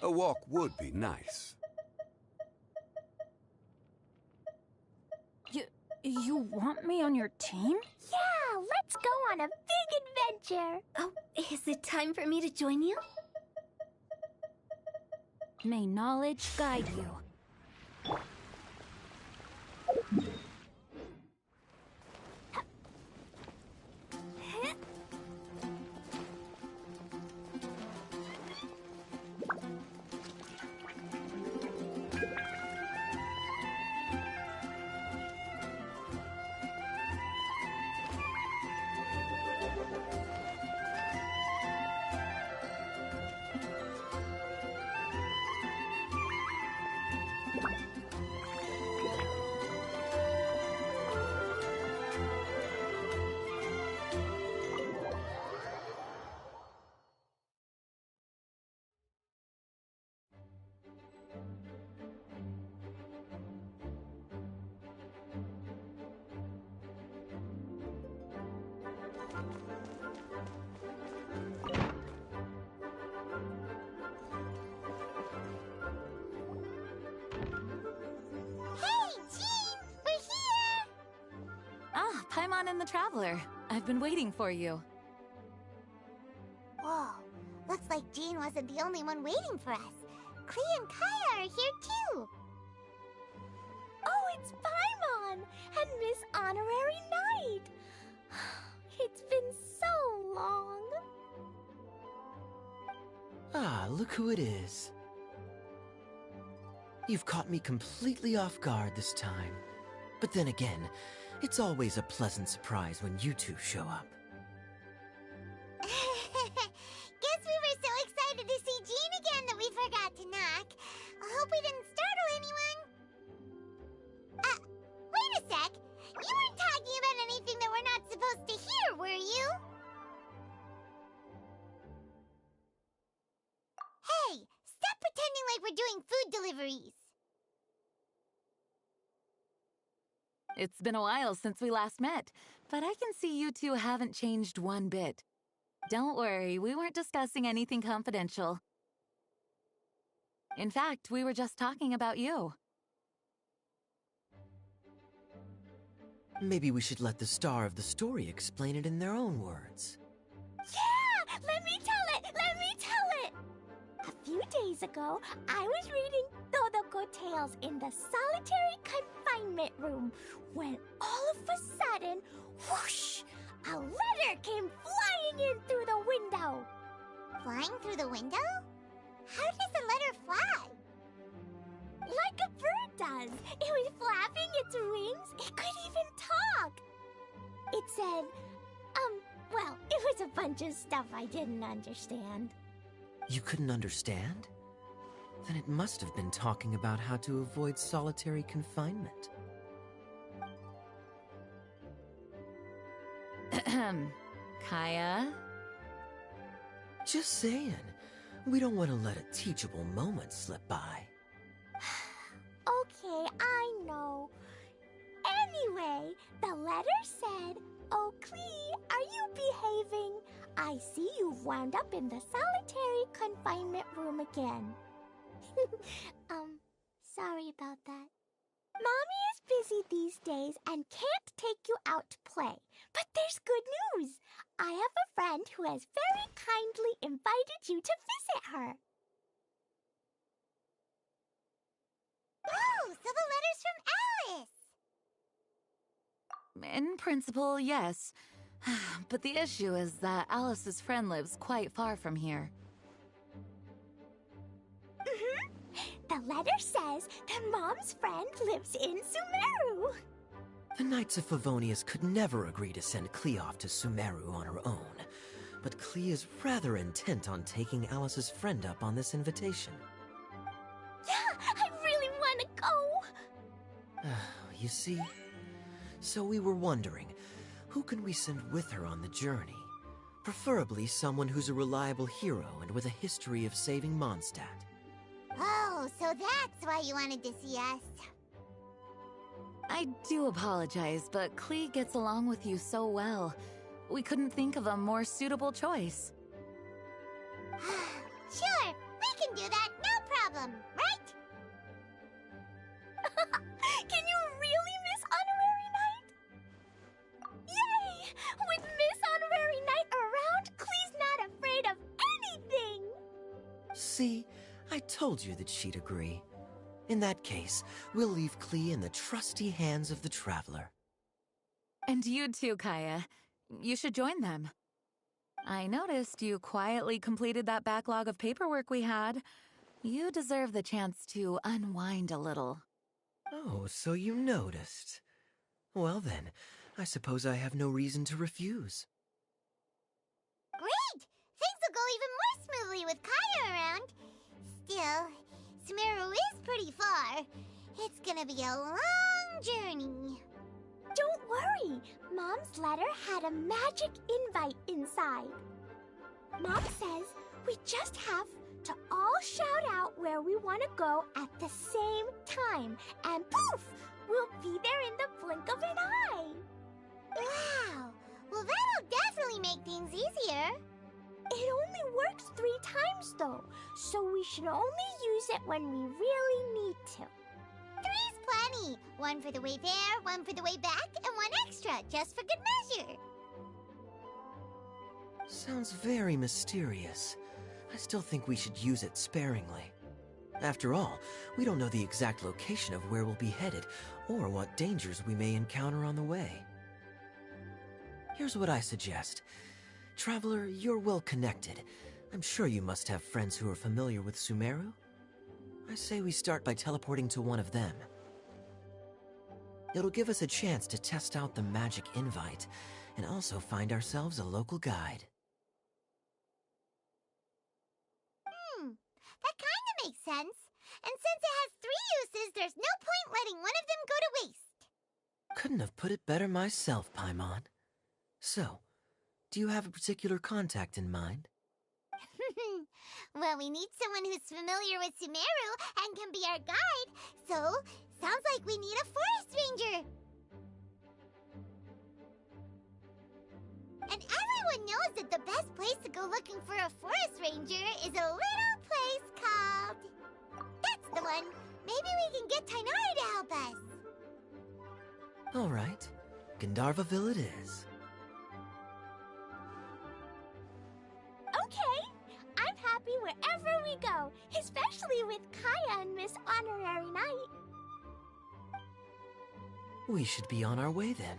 A walk would be nice. You want me on your team? Yeah, let's go on a big adventure. Oh, is it time for me to join you? May knowledge guide you. Paimon and the Traveler. I've been waiting for you. Whoa, looks like Jean wasn't the only one waiting for us. Klee and Kaya are here too. Oh, it's Paimon and Miss Honorary Knight. It's been so long. Ah, look who it is. You've caught me completely off guard this time. But then again, it's always a pleasant surprise when you two show up. Guess we were so excited to see Jean again that we forgot to knock. I hope we didn't startle anyone. Wait a sec. You weren't talking about anything that we're not supposed to hear, were you? Hey, stop pretending like we're doing food deliveries. It's been a while since we last met, but I can see you two haven't changed one bit. Don't worry, we weren't discussing anything confidential. In fact, we were just talking about you. Maybe we should let the star of the story explain it in their own words. Yeah! Let me tell it! Let me tell it! A few days ago, I was reading Todoko Tales in the solitary confinement room when all of a sudden, whoosh! A letter came flying in through the window. Flying through the window? How does a letter fly? Like a bird does. It was flapping its wings. It could even talk. It said, well, it was a bunch of stuff I didn't understand. You couldn't understand? Then it must have been talking about how to avoid solitary confinement. Kaya? Just saying. We don't want to let a teachable moment slip by. Okay, I know. Anyway, the letter said, "Oh, Klee, are you behaving? I see you've wound up in the solitary confinement room again." Sorry about that. Mommy is busy these days and can't take you out to play. But there's good news. I have a friend who has very kindly invited you to visit her. Oh, so the letter's from Alice! In principle, yes. But the issue is that Alice's friend lives quite far from here. The letter says that Mom's friend lives in Sumeru. The Knights of Favonius could never agree to send Klee off to Sumeru on her own. But Klee is rather intent on taking Alice's friend up on this invitation. Yeah, I really want to go. You see? So we were wondering, who can we send with her on the journey? Preferably someone who's a reliable hero and with a history of saving Mondstadt. Oh, so that's why you wanted to see us. I do apologize, but Klee gets along with you so well. We couldn't think of a more suitable choice. Sure, we can do that, no problem, right? Can you really miss Honorary Knight? Yay! With Miss Honorary Knight around, Klee's not afraid of anything! See, I told you that she'd agree. In that case, we'll leave Klee in the trusty hands of the Traveler. And you too, Kaya. You should join them. I noticed you quietly completed that backlog of paperwork we had. You deserve the chance to unwind a little. Oh, so you noticed. Well then, I suppose I have no reason to refuse. Great! Things will go even more smoothly with Kaya around. Still, Sumeru is pretty far. It's gonna be a long journey. Don't worry! Mom's letter had a magic invite inside. Mom says we just have to all shout out where we want to go at the same time, and poof! We'll be there in the blink of an eye! Wow! Well, that'll definitely make things easier. It only works 3 times, though, so we should only use it when we really need to. 3's plenty. 1 for the way there, 1 for the way back, and 1 extra, just for good measure. Sounds very mysterious. I still think we should use it sparingly. After all, we don't know the exact location of where we'll be headed, or what dangers we may encounter on the way. Here's what I suggest. Traveler, you're well connected. I'm sure you must have friends who are familiar with Sumeru. I say we start by teleporting to one of them. It'll give us a chance to test out the magic invite, and also find ourselves a local guide. That kinda makes sense. And since it has 3 uses, there's no point letting one of them go to waste. Couldn't have put it better myself, Paimon. So, do you have a particular contact in mind? Well, we need someone who's familiar with Sumeru and can be our guide, so sounds like we need a forest ranger. And everyone knows that the best place to go looking for a forest ranger is a little place called... That's the one! Maybe we can get Tainara to help us. All right. Gandharvaville it is. Okay! I'm happy wherever we go, especially with Kaya and Miss Honorary Knight. We should be on our way then.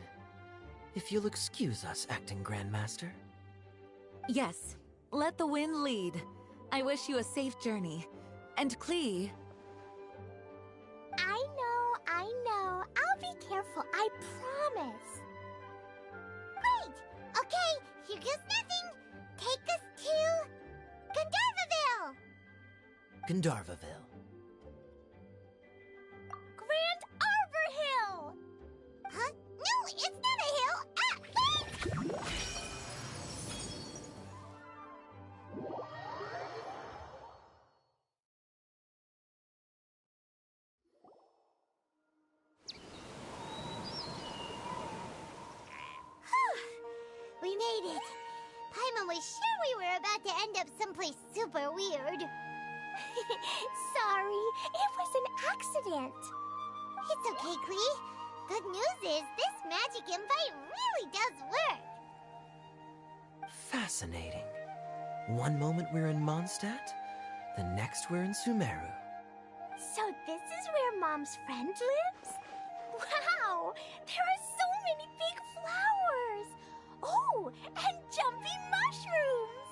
If you'll excuse us, Acting Grandmaster. Yes, let the wind lead. I wish you a safe journey. And Klee... I know. I'll be careful, I promise. Great! Okay, here goes nothing. Take us to... Gandharvaville! Gandharvaville. Grand Arbor Hill! Huh? No, it's not a hill! Ah! We made it. Paimon was sure we were about to end up someplace super weird. Sorry, it was an accident. It's okay, Klee. Good news is this magic invite really does work. Fascinating. One moment we're in Mondstadt, the next we're in Sumeru. So this is where Mom's friend lives? Wow! There are so many big flowers! Oh, and jumping mushrooms!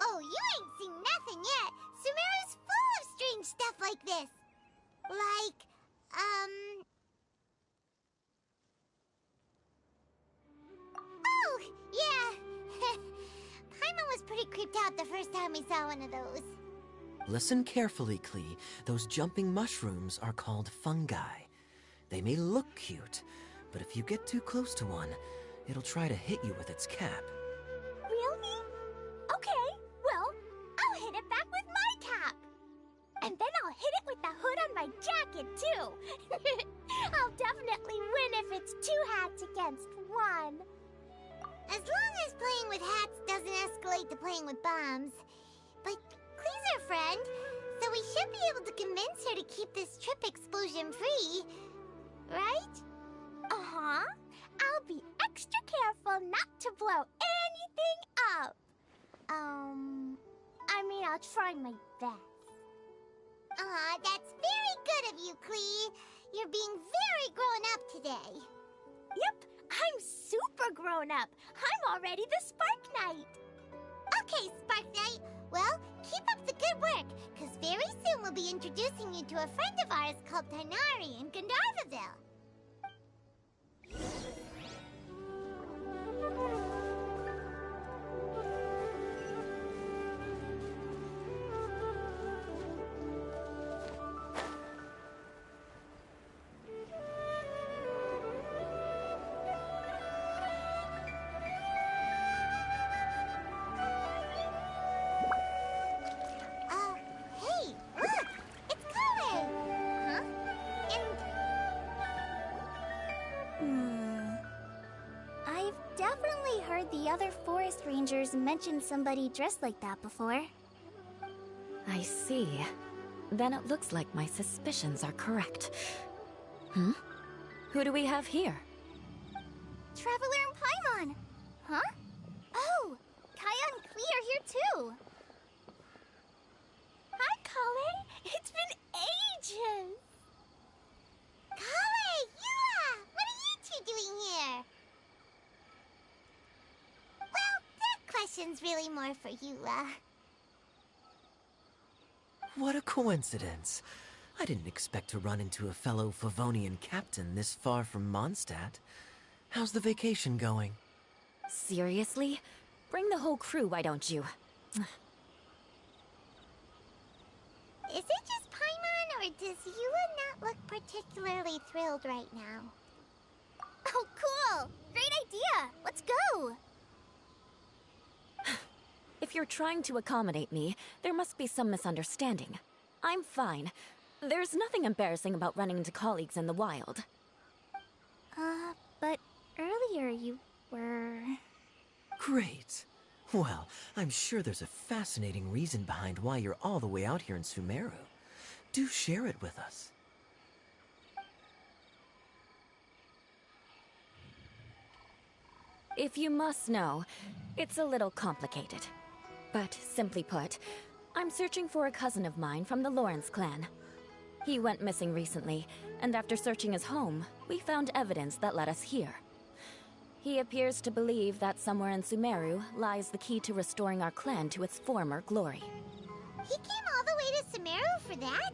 Oh, you ain't seen nothing yet! Sumeru's full of strange stuff like this! Like, Oh, yeah! Paimon was pretty creeped out the first time we saw one of those. Listen carefully, Klee. Those jumping mushrooms are called fungi. They may look cute, but if you get too close to one, it'll try to hit you with its cap. Really? Okay, well, I'll hit it back with my cap. And then I'll hit it with the hood on my jacket, too. I'll definitely win if it's 2 hats against 1. As long as playing with hats doesn't escalate to playing with bombs. But Klee's our friend, so we should be able to convince her to keep this trip explosion-free. Right? Uh-huh. I'll be extra careful not to blow anything up. I'll try my best. That's very good of you, Klee. You're being very grown up today. Yep, I'm super grown up. I'm already the Spark Knight. Okay, Spark Knight. Well, keep up the good work, because very soon we'll be introducing you to a friend of ours called Tighnari in Gandharvaville. Hey, look! It's Kale! Huh? I've definitely heard the other forest rangers mention somebody dressed like that before. I see. Then it looks like my suspicions are correct. Who do we have here? Traveler and Paimon! Huh? Oh! Kaya and Klee are here too! Hi, Kale! It's been ages! Kale! Yua! What are you two doing here? Well, that question's really more for Yua. What a coincidence. I didn't expect to run into a fellow Favonian captain this far from Mondstadt. How's the vacation going? Seriously? Bring the whole crew, why don't you? Is it just Paimon, or does Yua not look particularly thrilled right now? Oh, cool! Great idea! Let's go! If you're trying to accommodate me, there must be some misunderstanding. I'm fine. There's nothing embarrassing about running into colleagues in the wild. But earlier you were... Great. Well, I'm sure there's a fascinating reason behind why you're all the way out here in Sumeru. Do share it with us. If you must know, it's a little complicated. But simply put, I'm searching for a cousin of mine from the Lawrence clan. He went missing recently, and after searching his home, we found evidence that led us here. He appears to believe that somewhere in Sumeru lies the key to restoring our clan to its former glory. He came all the way to Sumeru for that?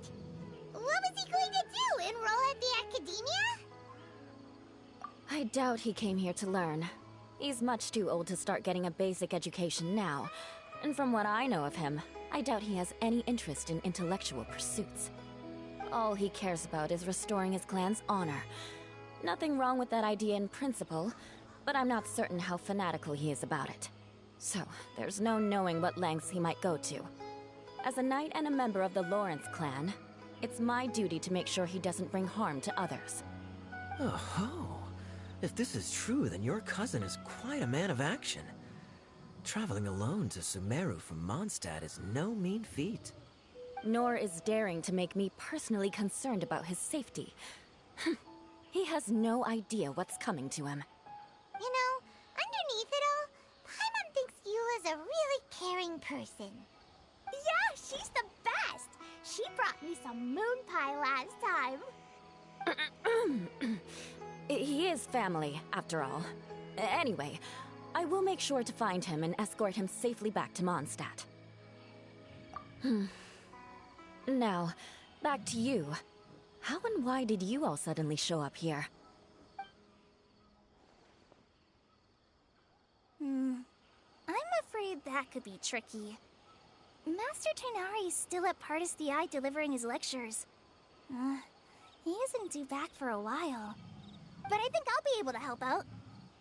What was he going to do, enroll at the academia? I doubt he came here to learn. He's much too old to start getting a basic education now. And from what I know of him, I doubt he has any interest in intellectual pursuits. All he cares about is restoring his clan's honor. Nothing wrong with that idea in principle, but I'm not certain how fanatical he is about it. So, there's no knowing what lengths he might go to. As a knight and a member of the Lawrence clan, it's my duty to make sure he doesn't bring harm to others. Oh-ho. If this is true, then your cousin is quite a man of action. Traveling alone to Sumeru from Mondstadt is no mean feat. Nor is daring to make me personally concerned about his safety. He has no idea what's coming to him. You know, underneath it all, Paimon thinks Yua's a really caring person. Yeah, she's the best! She brought me some moon pie last time. He is family, after all. Anyway, I will make sure to find him and escort him safely back to Mondstadt. Now, back to you. How and why did you all suddenly show up here? I'm afraid that could be tricky. Master Tighnari is still at Pardus Eye delivering his lectures. He isn't due back for a while. But I think I'll be able to help out.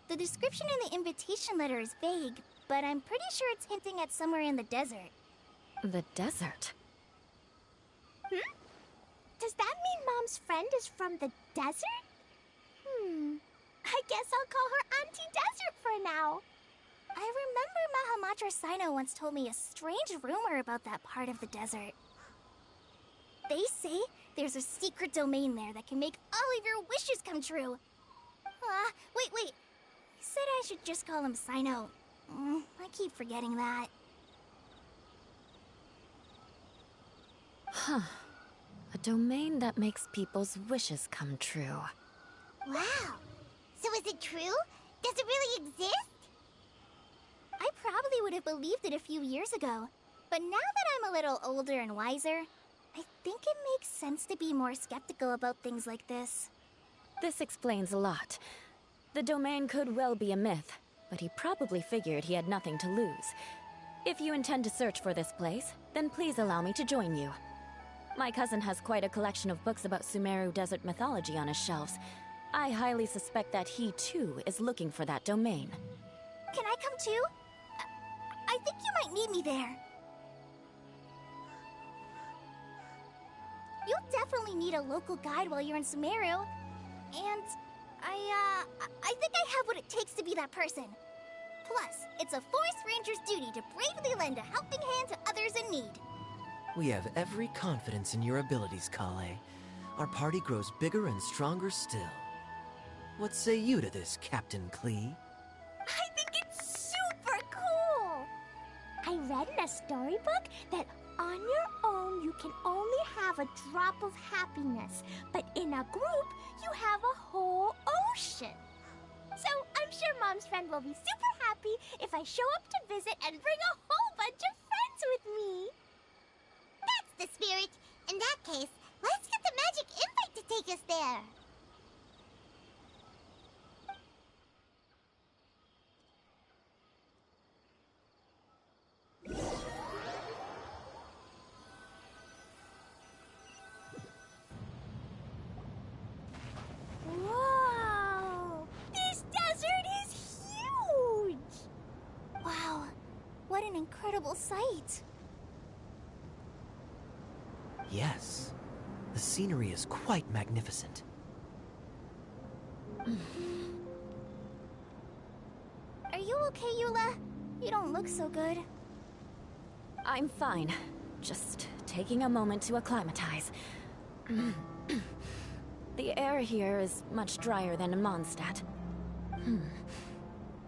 The description in the invitation letter is vague, but I'm pretty sure it's hinting at somewhere in the desert. The desert? Does that mean Mom's friend is from the desert? I guess I'll call her Auntie Desert for now. I remember Waitress Sino once told me a strange rumor about that part of the desert. They say there's a secret domain there that can make all of your wishes come true. Wait. He said I should just call him Sino. I keep forgetting that. Huh. A domain that makes people's wishes come true. Wow. So is it true? Does it really exist? I probably would have believed it a few years ago. But now that I'm a little older and wiser, I think it makes sense to be more skeptical about things like this. This explains a lot. The domain could well be a myth, but he probably figured he had nothing to lose. If you intend to search for this place, then please allow me to join you. My cousin has quite a collection of books about Sumeru desert mythology on his shelves. I highly suspect that he, too, is looking for that domain. Can I come too? I think you might need me there. You'll definitely need a local guide while you're in Sumeru. And I think I have what it takes to be that person. Plus, it's a forest ranger's duty to bravely lend a helping hand to others in need. We have every confidence in your abilities, Kale. Our party grows bigger and stronger still. What say you to this, Captain Klee? I think it's super cool! I read in a storybook that on your own you can only have a drop of happiness, but in a group you have a whole ocean. So I'm sure Mom's friend will be super happy if I show up to visit and bring a whole bunch of friends with me. That's the spirit. In that case, let's get the magic invite to take us there. Whoa! This desert is huge! Wow, what an incredible sight. Yes. The scenery is quite magnificent. Are you okay, Eula? You don't look so good. I'm fine. Just taking a moment to acclimatize. The air here is much drier than in Mondstadt.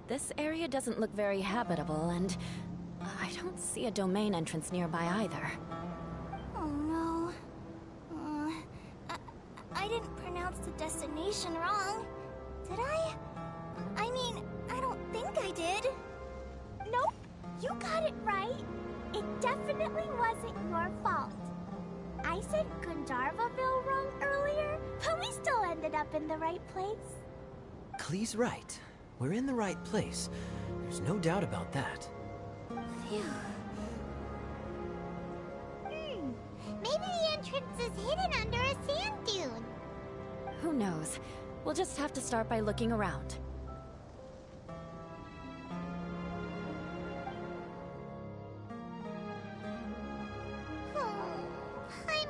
This area doesn't look very habitable, and I don't see a domain entrance nearby either. Oh no. I didn't pronounce the destination wrong. Did I? I mean, I don't think I did. Nope, you got it right. It definitely wasn't your fault. I said Gandharvaville wrong earlier, but we still ended up in the right place. Klee's right. We're in the right place. There's no doubt about that. Phew. Maybe the entrance is hidden under a sand dune. Who knows? We'll just have to start by looking around.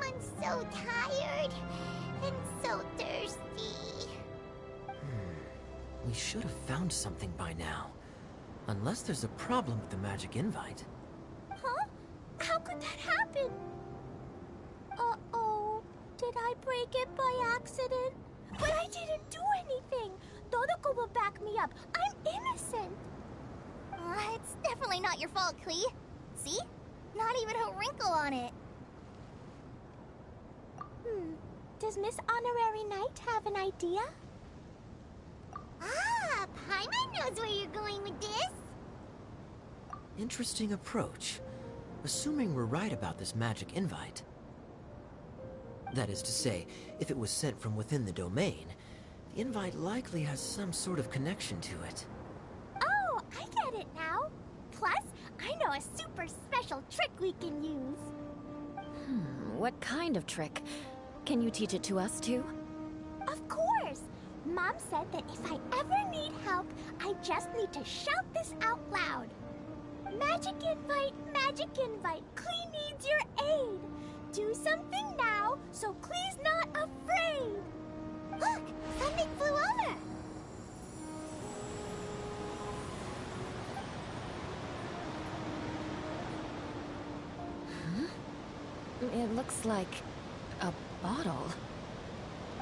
I'm so tired and so thirsty. We should have found something by now. Unless there's a problem with the magic invite. Huh? How could that happen? Uh-oh. Did I break it by accident? But I didn't do anything. Dodoko will back me up. I'm innocent. It's definitely not your fault, Klee. See? Not even a wrinkle on it. Does Miss Honorary Knight have an idea? Ah, Paimon knows where you're going with this. Interesting approach. Assuming we're right about this magic invite. That is to say, if it was sent from within the domain, the invite likely has some sort of connection to it. Oh, I get it now. Plus, I know a super special trick we can use. What kind of trick? Can you teach it to us too? Of course! Mom said that if I ever need help, I just need to shout this out loud. Magic invite, Klee needs your aid. Do something now, so Klee's not afraid. Look, something flew over. It looks like a bottle.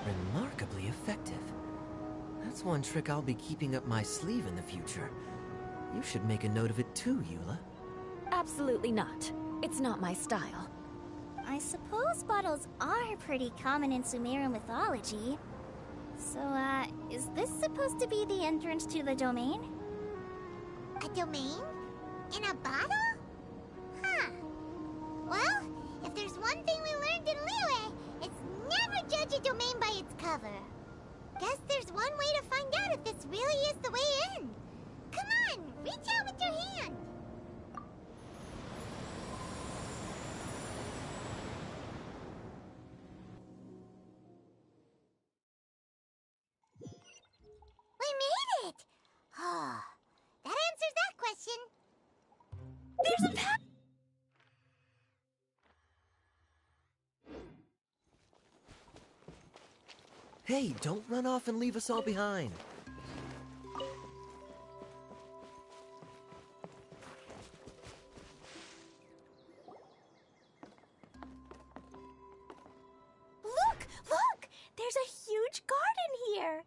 Remarkably effective. That's one trick I'll be keeping up my sleeve in the future. You should make a note of it too, Eula. Absolutely not. It's not my style. I suppose bottles are pretty common in Sumeru mythology. So, is this supposed to be the entrance to the domain? A domain? In a bottle? Huh. Well, if there's one thing we learned in Liyue, it's never judge a domain by its cover. Guess there's one way to find out if this really is the way in. Come on, reach out with your hand. We made it! Oh, that answers that question. There's a path! Hey, don't run off and leave us all behind. Look! There's a huge garden here!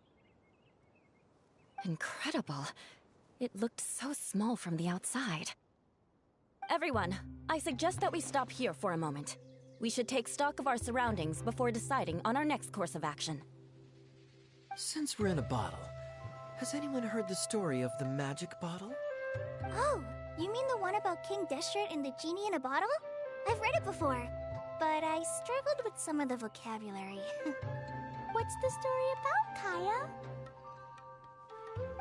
Incredible. It looked so small from the outside. Everyone, I suggest that we stop here for a moment. We should take stock of our surroundings before deciding on our next course of action. Since we're in a bottle, has anyone heard the story of the magic bottle? Oh, you mean the one about King Deshret and the genie in a bottle? I've read it before, but I struggled with some of the vocabulary. What's the story about, Kaya?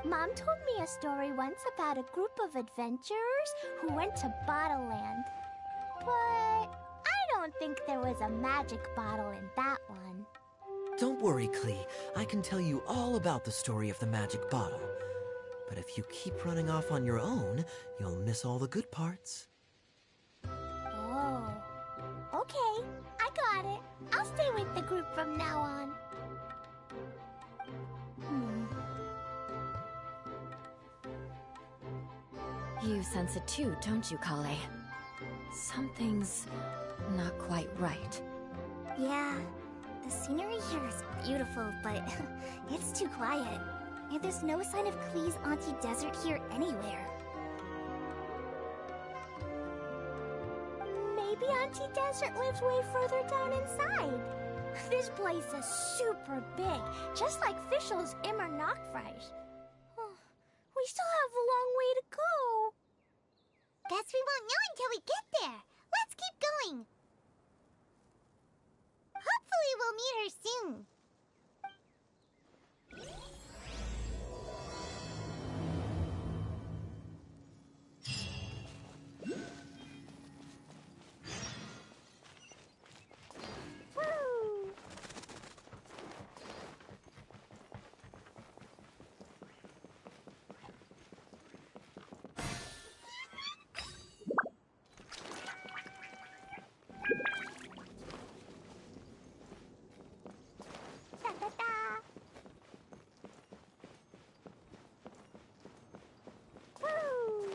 Mom told me a story once about a group of adventurers who went to Bottle Land. But I don't think there was a magic bottle in that one. Don't worry, Klee. I can tell you all about the story of the magic bottle. But if you keep running off on your own, you'll miss all the good parts. Oh. Okay, I got it. I'll stay with the group from now on. You sense it too, don't you, Kale? Something's not quite right. Yeah, the scenery here is beautiful, but it's too quiet. And there's no sign of Klee's Auntie Desert here anywhere. Maybe Auntie Desert lives way further down inside. This place is super big, just like Fischl's Immer Nachtreich. We still have a long way to go. Guess we won't know until we get there. Let's keep going. Hopefully we'll meet her soon. Woo! Da-da-da. Woo!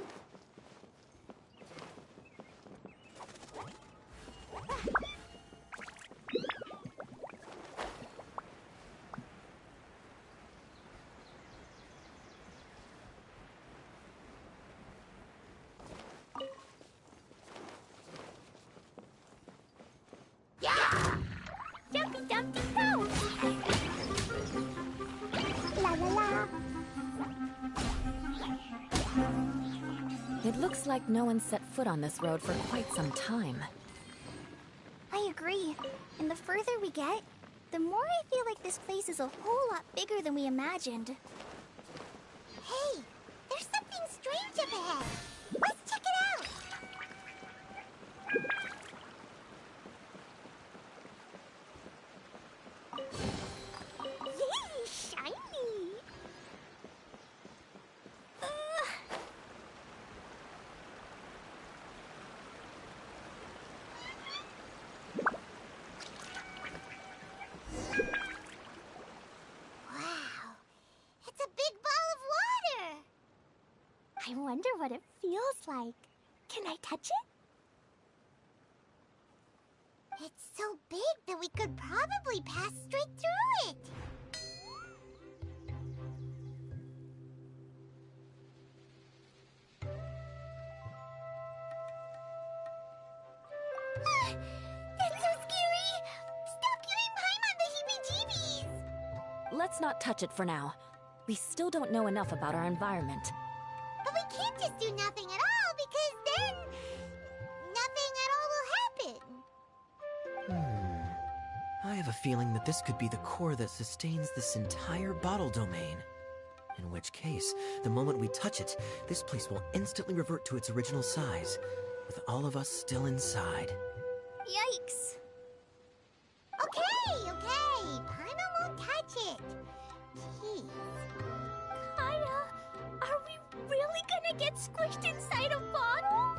Yeah! Jumpy Dumpty go! La la la! It looks like no one set foot on this road for quite some time. I agree. And the further we get, the more I feel like this place is a whole lot bigger than we imagined. Hey, there's something strange up ahead. Let's check it out. Yay, shiny! Wow, it's a big ball of water. I wonder what it feels like. Can I touch it? It's so big that we could probably pass straight through it. That's so scary! Stop giving Paimon the heebie-jeebies! Let's not touch it for now. We still don't know enough about our environment. But we can't just do nothing at all, because then nothing at all will happen. I have a feeling that this could be the core that sustains this entire bottle domain. In which case, the moment we touch it, this place will instantly revert to its original size, with all of us still inside. Yikes. Okay. Paimon won't touch it. Jeez. Kaya, are we really gonna get squished inside a bottle?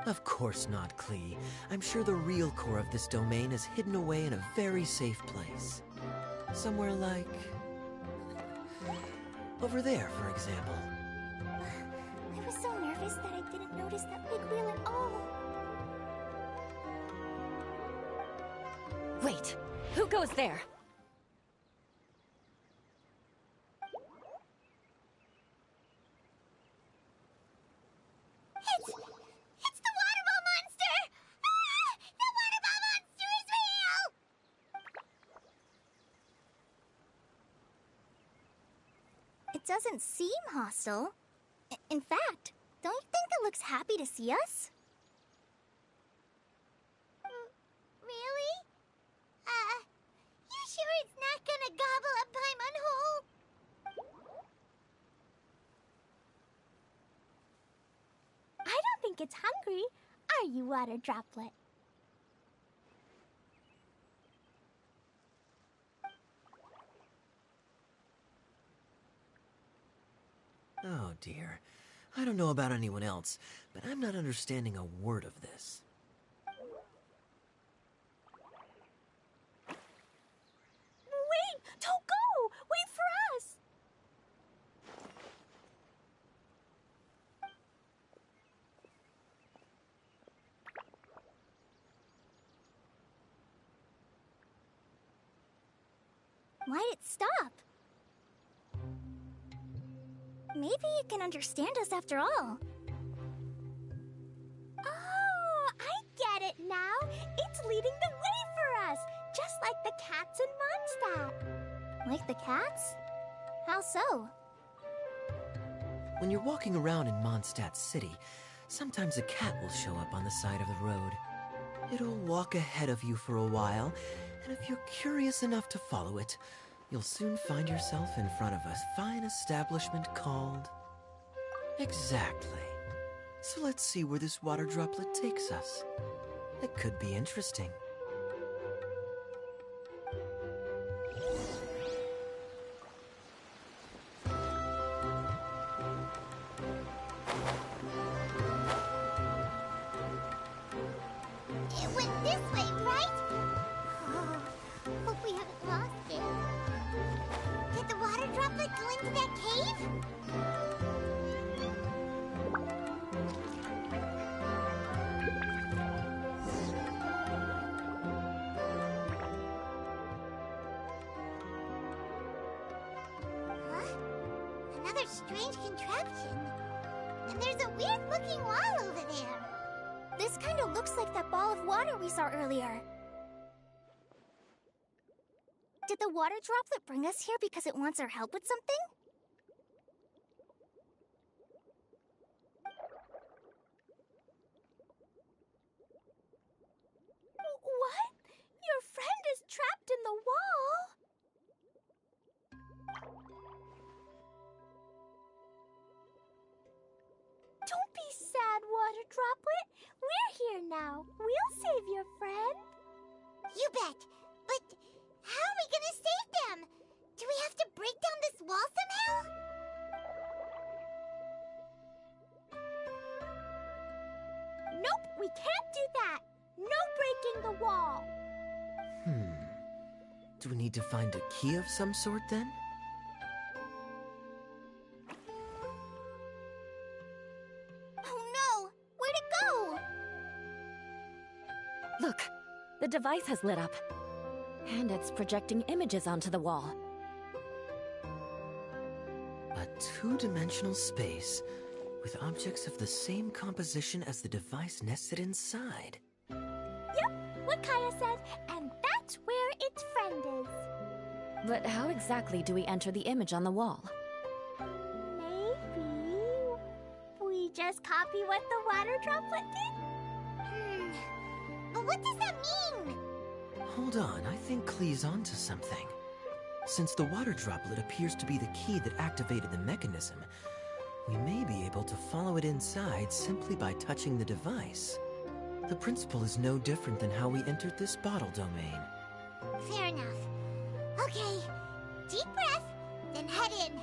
Of course not, Klee. I'm sure the real core of this domain is hidden away in a very safe place. Somewhere like... over there, for example. I was so nervous that I didn't notice that big wheel at all. Wait, who goes there? It's the water ball monster! Ah! The water ball monster is real! It doesn't seem hostile. In fact, don't you think it looks happy to see us? Really? You sure it's not gonna gobble up Paimon whole? I don't think it's hungry. Are you, Water Droplet? Oh dear. I don't know about anyone else, but I'm not understanding a word of this. Wait! Don't go! Wait for us! Why'd it stop? Maybe it can understand us after all. Oh, I get it now. It's leading the way for us, just like the cats in Mondstadt. Like the cats? How so? When you're walking around in Mondstadt City, sometimes a cat will show up on the side of the road. It'll walk ahead of you for a while, and if you're curious enough to follow it, you'll soon find yourself in front of a fine establishment called... Exactly. So let's see where this water droplet takes us. It could be interesting. It went this way, right? Oh, hope we haven't lost it. Did the water droplet go into that cave? Huh? Another strange contraption. And there's a weird-looking wall over there. This kind of looks like that ball of water we saw earlier. Did the water droplet bring us here because it wants our help with something? What? Your friend is trapped in the wall? Don't be sad, Water Droplet. We're here now. We'll save your friend. You bet. But how are we gonna save them? Do we have to break down this wall somehow? Nope, we can't do that. No breaking the wall. Do we need to find a key of some sort then? Oh no! Where'd it go? Look, The device has lit up. And it's projecting images onto the wall. A two-dimensional space with objects of the same composition as the device nested inside. Yep, what Kaya said, and that's where its friend is. But how exactly do we enter the image on the wall? Maybe we just copy what the water droplet did? But what does that mean? Hold on, I think Klee's onto something. Since the water droplet appears to be the key that activated the mechanism, we may be able to follow it inside simply by touching the device. The principle is no different than how we entered this bottle domain. Fair enough. Okay, deep breath, then head in.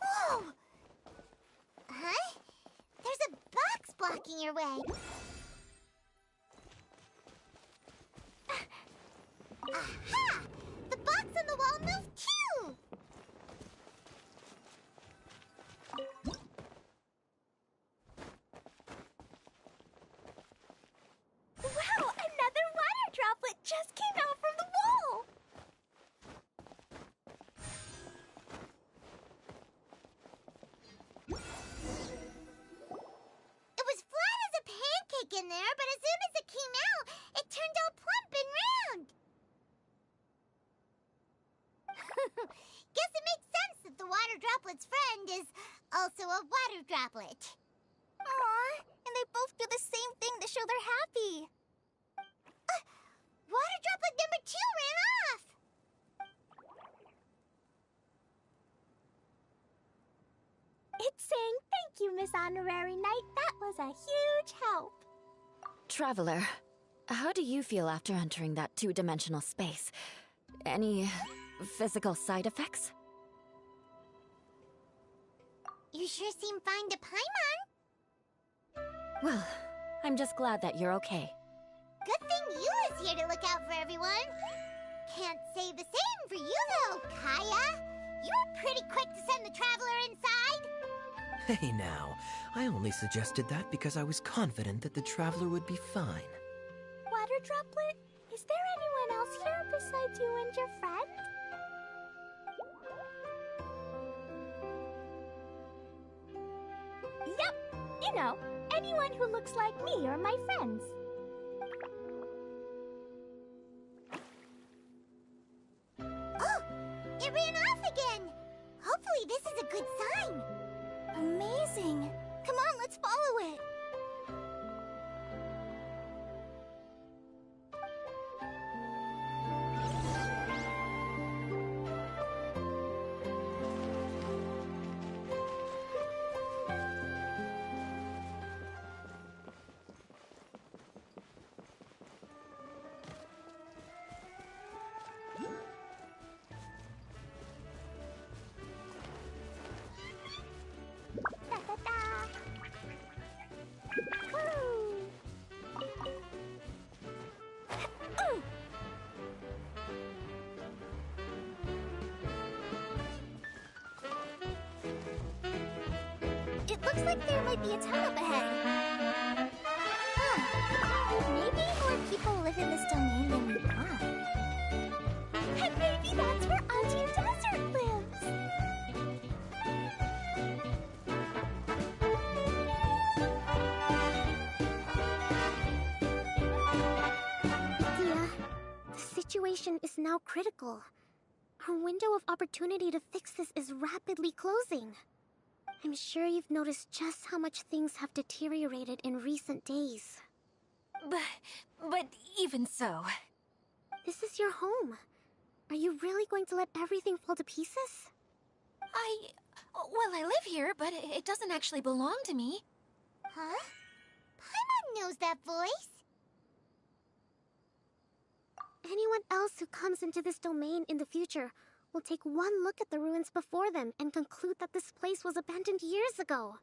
Whoa! Huh? There's a box blocking your way. Aha! The box on the wall moved too! Wow! Another water droplet just came out from the wall! It was flat as a pancake in there, but as soon as it came out, it turned all plump and round. Guess it makes sense that the water droplet's friend is also a water droplet. Aw, and they both do the same thing to show they're happy. Water droplet number 2 ran off. It's saying thank you, Miss Honorary Knight. That was a huge help. Traveler, how do you feel after entering that two-dimensional space? Any physical side effects? You sure seem fine to Paimon. Well, I'm just glad that you're okay. Good thing you is here to look out for everyone. Can't say the same for you, though, Kaya. You were pretty quick to send the traveler inside. Hey now, I only suggested that because I was confident that the traveler would be fine. Water droplet, is there anyone else here besides you and your friend? Yep, you know, anyone who looks like me or my friends. Oh, it ran off again. Hopefully this is a good sign. Amazing. Come on, let's follow it. Da da da. Woo! Ooh. It looks like there might be a tunnel up ahead. Maybe more people live in this domain than we thought. And maybe that's where Auntie Desert lives. Dia, the situation is now critical. Our window of opportunity to fix this is rapidly closing. I'm sure you've noticed just how much things have deteriorated in recent days. But even so... This is your home. Are you really going to let everything fall to pieces? Well, I live here, but it doesn't actually belong to me. Huh? Paimon knows that voice. Anyone else who comes into this domain in the future will take one look at the ruins before them and conclude that this place was abandoned years ago.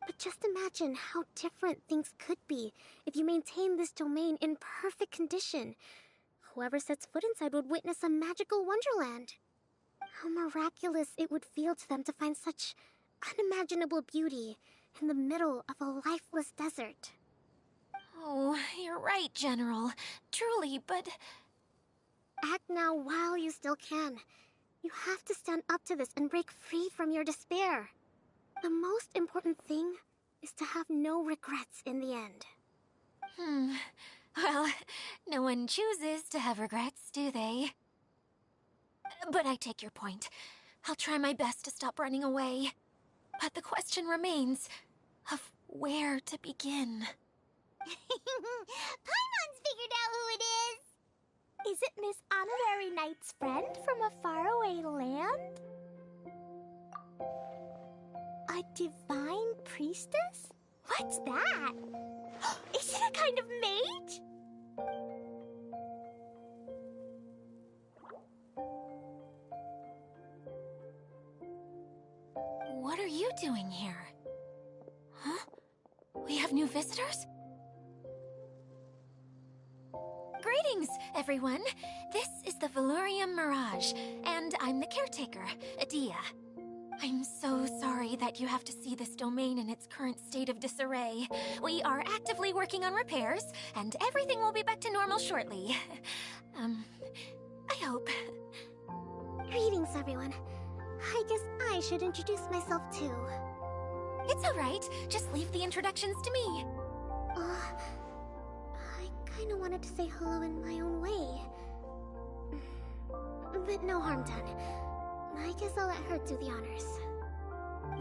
But just imagine how different things could be if you maintain this domain in perfect condition. Whoever sets foot inside would witness a magical wonderland. How miraculous it would feel to them to find such unimaginable beauty in the middle of a lifeless desert. Oh, you're right, General. Truly, but... Act now while you still can. You have to stand up to this and break free from your despair. The most important thing is to have no regrets in the end. Well, no one chooses to have regrets, do they? But I take your point. I'll try my best to stop running away. But the question remains of where to begin. Paimon's figured out who it is! Is it Miss Honorary Knight's friend from a faraway land? A divine priestess? What's that? Is it a kind of mage? What are you doing here? Huh? We have new visitors? Greetings, everyone. This is the Valurium Mirage, and I'm the caretaker, Adia. I'm so sorry that you have to see this domain in its current state of disarray. We are actively working on repairs, and everything will be back to normal shortly. I hope. Greetings, everyone. I guess I should introduce myself too. It's alright. Just leave the introductions to me. I kinda wanted to say hello in my own way. But no harm done. I guess I'll let her do the honors.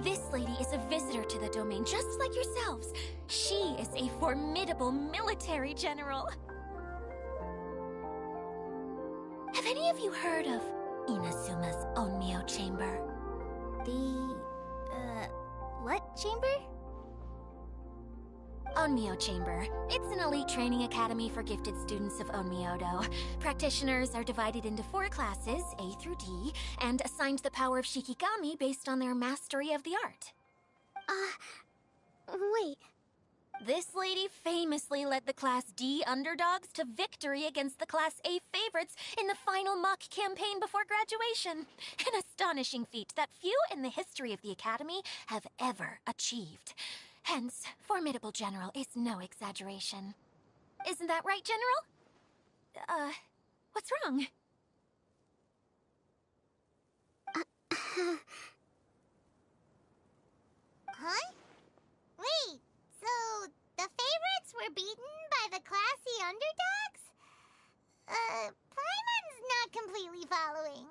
This lady is a visitor to the domain, just like yourselves. She is a formidable military general. Have any of you heard of Inazuma's Onmyo Chamber? What chamber? Onmyo Chamber. It's an elite training academy for gifted students of Onmyodo. Practitioners are divided into 4 classes, A through D, and assigned the power of Shikigami based on their mastery of the art. Wait. This lady famously led the Class D underdogs to victory against the Class A favorites in the final mock campaign before graduation. An astonishing feat that few in the history of the Academy have ever achieved. Hence, formidable general is no exaggeration. Isn't that right, General? What's wrong? Huh? Wait, so the favorites were beaten by the classy underdogs? Paimon's not completely following.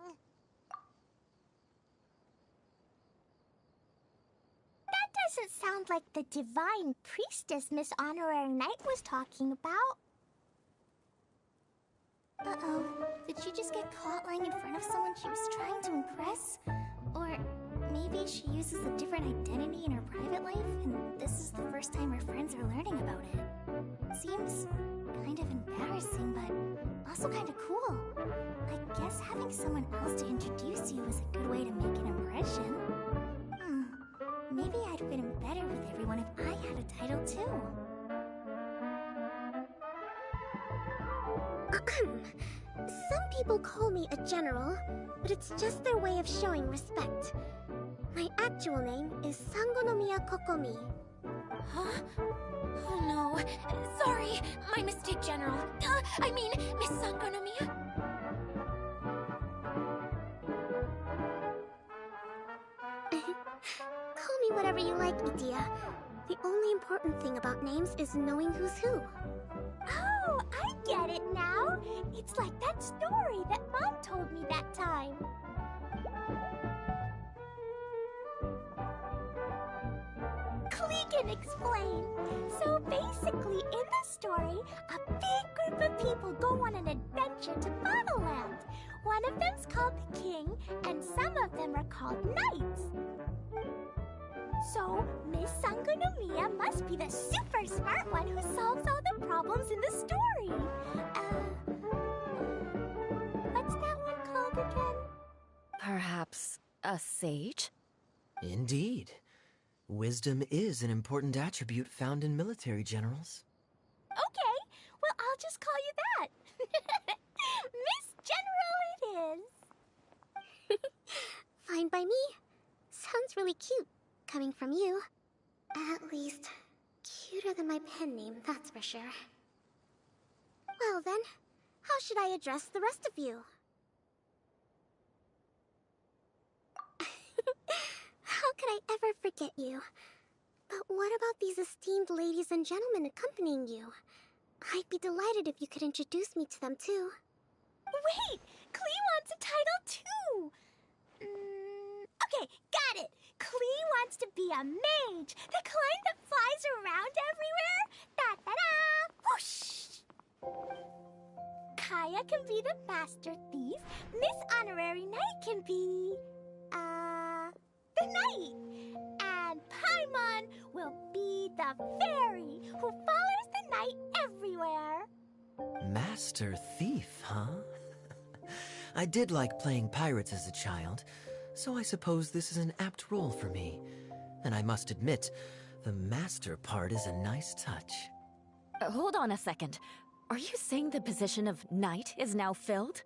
That doesn't sound like the divine priestess Miss Honorary Knight was talking about. Uh-oh. Did she just get caught lying in front of someone she was trying to impress? Or maybe she uses a different identity in her private life, and this is the first time her friends are learning about it. Seems kind of embarrassing, but also kind of cool. I guess having someone else to introduce you is a good way to make an impression. Maybe I'd fit in better with everyone if I had a title too. Some people call me a general, but it's just their way of showing respect. My actual name is Sangonomiya Kokomi. Huh? Oh no. Sorry, my mistake, General. I mean, Miss Sangonomiya. Call me whatever you like, Idia. The only important thing about names is knowing who's who. Oh, I get it now. It's like that story that Mom told me that time. Klee can explain. So basically, in the story, a big group of people go on an adventure to Monoland. One of them's called the King, and some of them are called Knights. So, Miss Sangonomiya must be the super smart one who solves all the problems in the story. What's that one called again? Perhaps a sage? Indeed. Wisdom is an important attribute found in military generals. Okay, well, I'll just call you that. Miss General it is. Fine by me. Sounds really cute, coming from you. At least, cuter than my pen name, that's for sure. Well then, how should I address the rest of you? How could I ever forget you? But what about these esteemed ladies and gentlemen accompanying you? I'd be delighted if you could introduce me to them too. Wait, Klee wants a title too. Okay, got it. Klee wants to be a mage, the kind that flies around everywhere. Da-da-da! Whoosh! Kaya can be the master thief. Miss Honorary Knight can be... the knight. And Paimon will be the fairy who follows the knight everywhere. Master Thief, huh? I did like playing pirates as a child, so I suppose this is an apt role for me. And I must admit, the master part is a nice touch. Hold on a second. Are you saying the position of knight is now filled?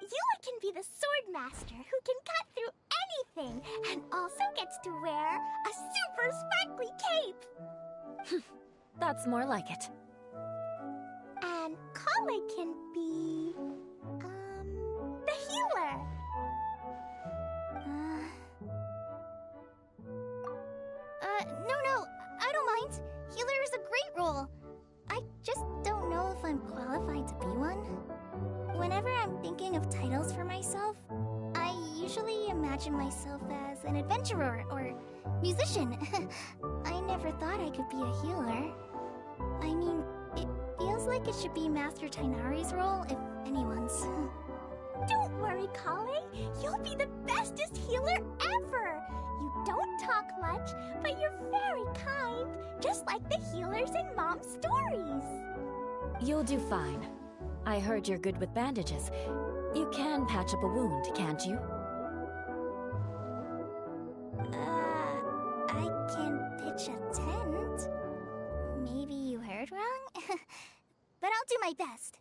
Eula can be the sword master who can cut through anything and also gets to wear a super sparkly cape. That's more like it. And Kale can be... the healer. No, I don't mind. Healer is a great role. I just don't know if I'm qualified to be one. Whenever I'm thinking of titles for myself, I usually imagine myself as an adventurer or musician. I never thought I could be a healer. I mean, it feels like it should be Master Tainari's role, if anyone's. Don't worry, Kale. You'll be the bestest healer ever. You don't talk much, but you're very kind, just like the healers in Mom's stories. You'll do fine. I heard you're good with bandages. You can patch up a wound, can't you? I can pitch a tent. Maybe you heard wrong? But I'll do my best.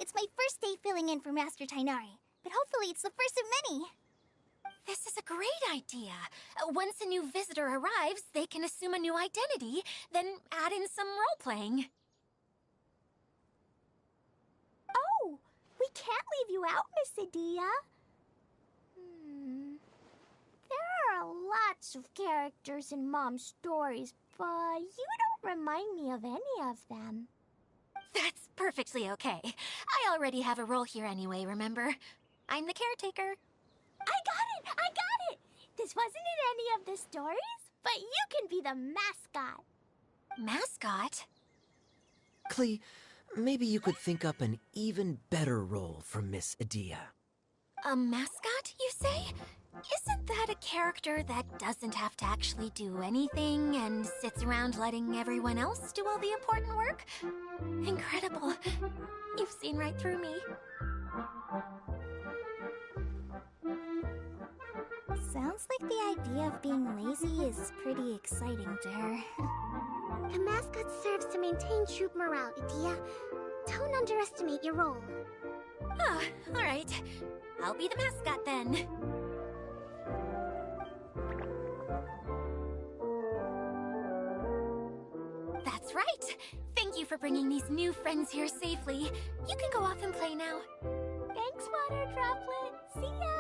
It's my first day filling in for Master Tainari, but hopefully it's the first of many. This is a great idea. Once a new visitor arrives, they can assume a new identity, then add in some role-playing. Oh, we can't leave you out, Miss Adia. There are lots of characters in Mom's stories, but you don't remind me of any of them. That's perfectly okay. I already have a role here anyway, remember? I'm the caretaker. I got it! This wasn't in any of the stories, but you can be the mascot. Mascot? Klee, maybe you could think up an even better role for Miss Adia. A mascot, you say? Isn't that a character that doesn't have to actually do anything and sits around letting everyone else do all the important work? Incredible. You've seen right through me. Sounds like the idea of being lazy is pretty exciting to her. The mascot serves to maintain troop morale, Adia. Don't underestimate your role. Ah, alright. I'll be the mascot then. That's right. Thank you for bringing these new friends here safely. You can go off and play now. Thanks, Water Droplet. See ya!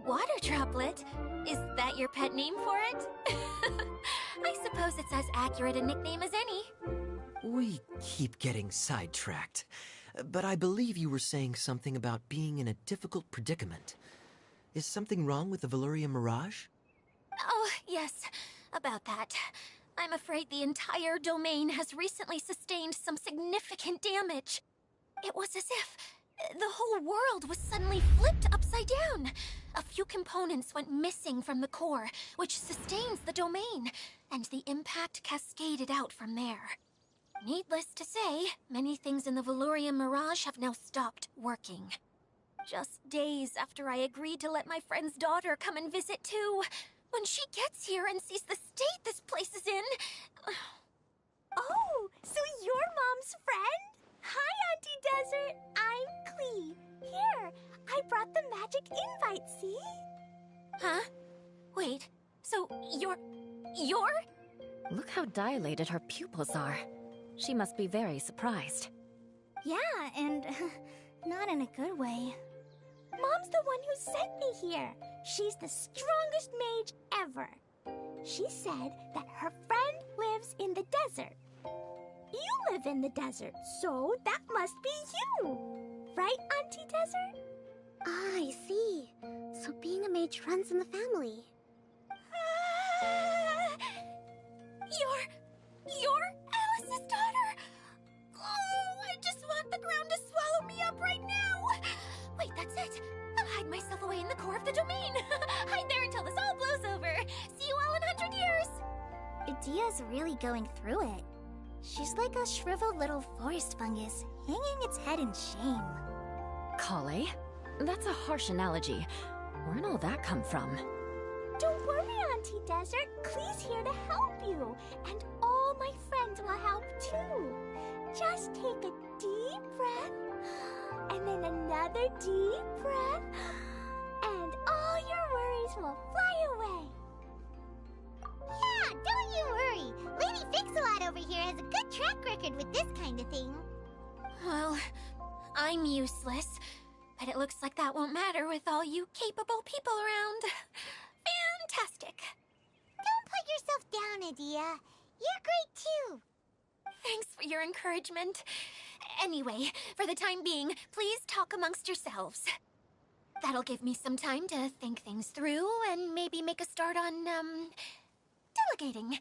Water Droplet? Is that your pet name for it? I suppose it's as accurate a nickname as any. We keep getting sidetracked, but I believe you were saying something about being in a difficult predicament. Is something wrong with the Valyria Mirage? Oh, yes, about that. I'm afraid the entire domain has recently sustained some significant damage. It was as if the whole world was suddenly flipped upside down. A few components went missing from the core, which sustains the domain, and the impact cascaded out from there. Needless to say, many things in the Valyria Mirage have now stopped working. Just days after I agreed to let my friend's daughter come and visit too. When she gets here and sees the state this place is in... Oh, so you're Mom's friend? Hi, Auntie Desert. I'm Klee. Here, I brought the magic invite, see? Huh? Wait, so you're... Look how dilated her pupils are. She must be very surprised. Yeah, and not in a good way. Mom's the one who sent me here. She's the strongest mage ever. She said that her friend lives in the desert. You live in the desert, so that must be you. Right, Auntie Desert? Ah, I see. So being a mage runs in the family. You're Alice's daughter! Oh, I just want the ground to swallow me up right now! Wait, that's it! I'll hide myself away in the core of the domain! Hide there until this all blows over! See you all in 100 years! Idia's really going through it. She's like a shriveled little forest fungus, hanging its head in shame. Kale? That's a harsh analogy. Where'd all that come from? Don't worry, Auntie Desert. Klee's here to help you. And all my friends will help too. Just take a deep breath, and then another deep breath, and all your worries will fly away. Yeah, don't you worry. Lady Fix-A-Lot over here has a good track record with this kind of thing. Well, I'm useless, but it looks like that won't matter with all you capable people around. Fantastic. Don't put yourself down, Adia. You're great too. Thanks for your encouragement. Anyway, for the time being, please talk amongst yourselves. That'll give me some time to think things through and maybe make a start on, delegating.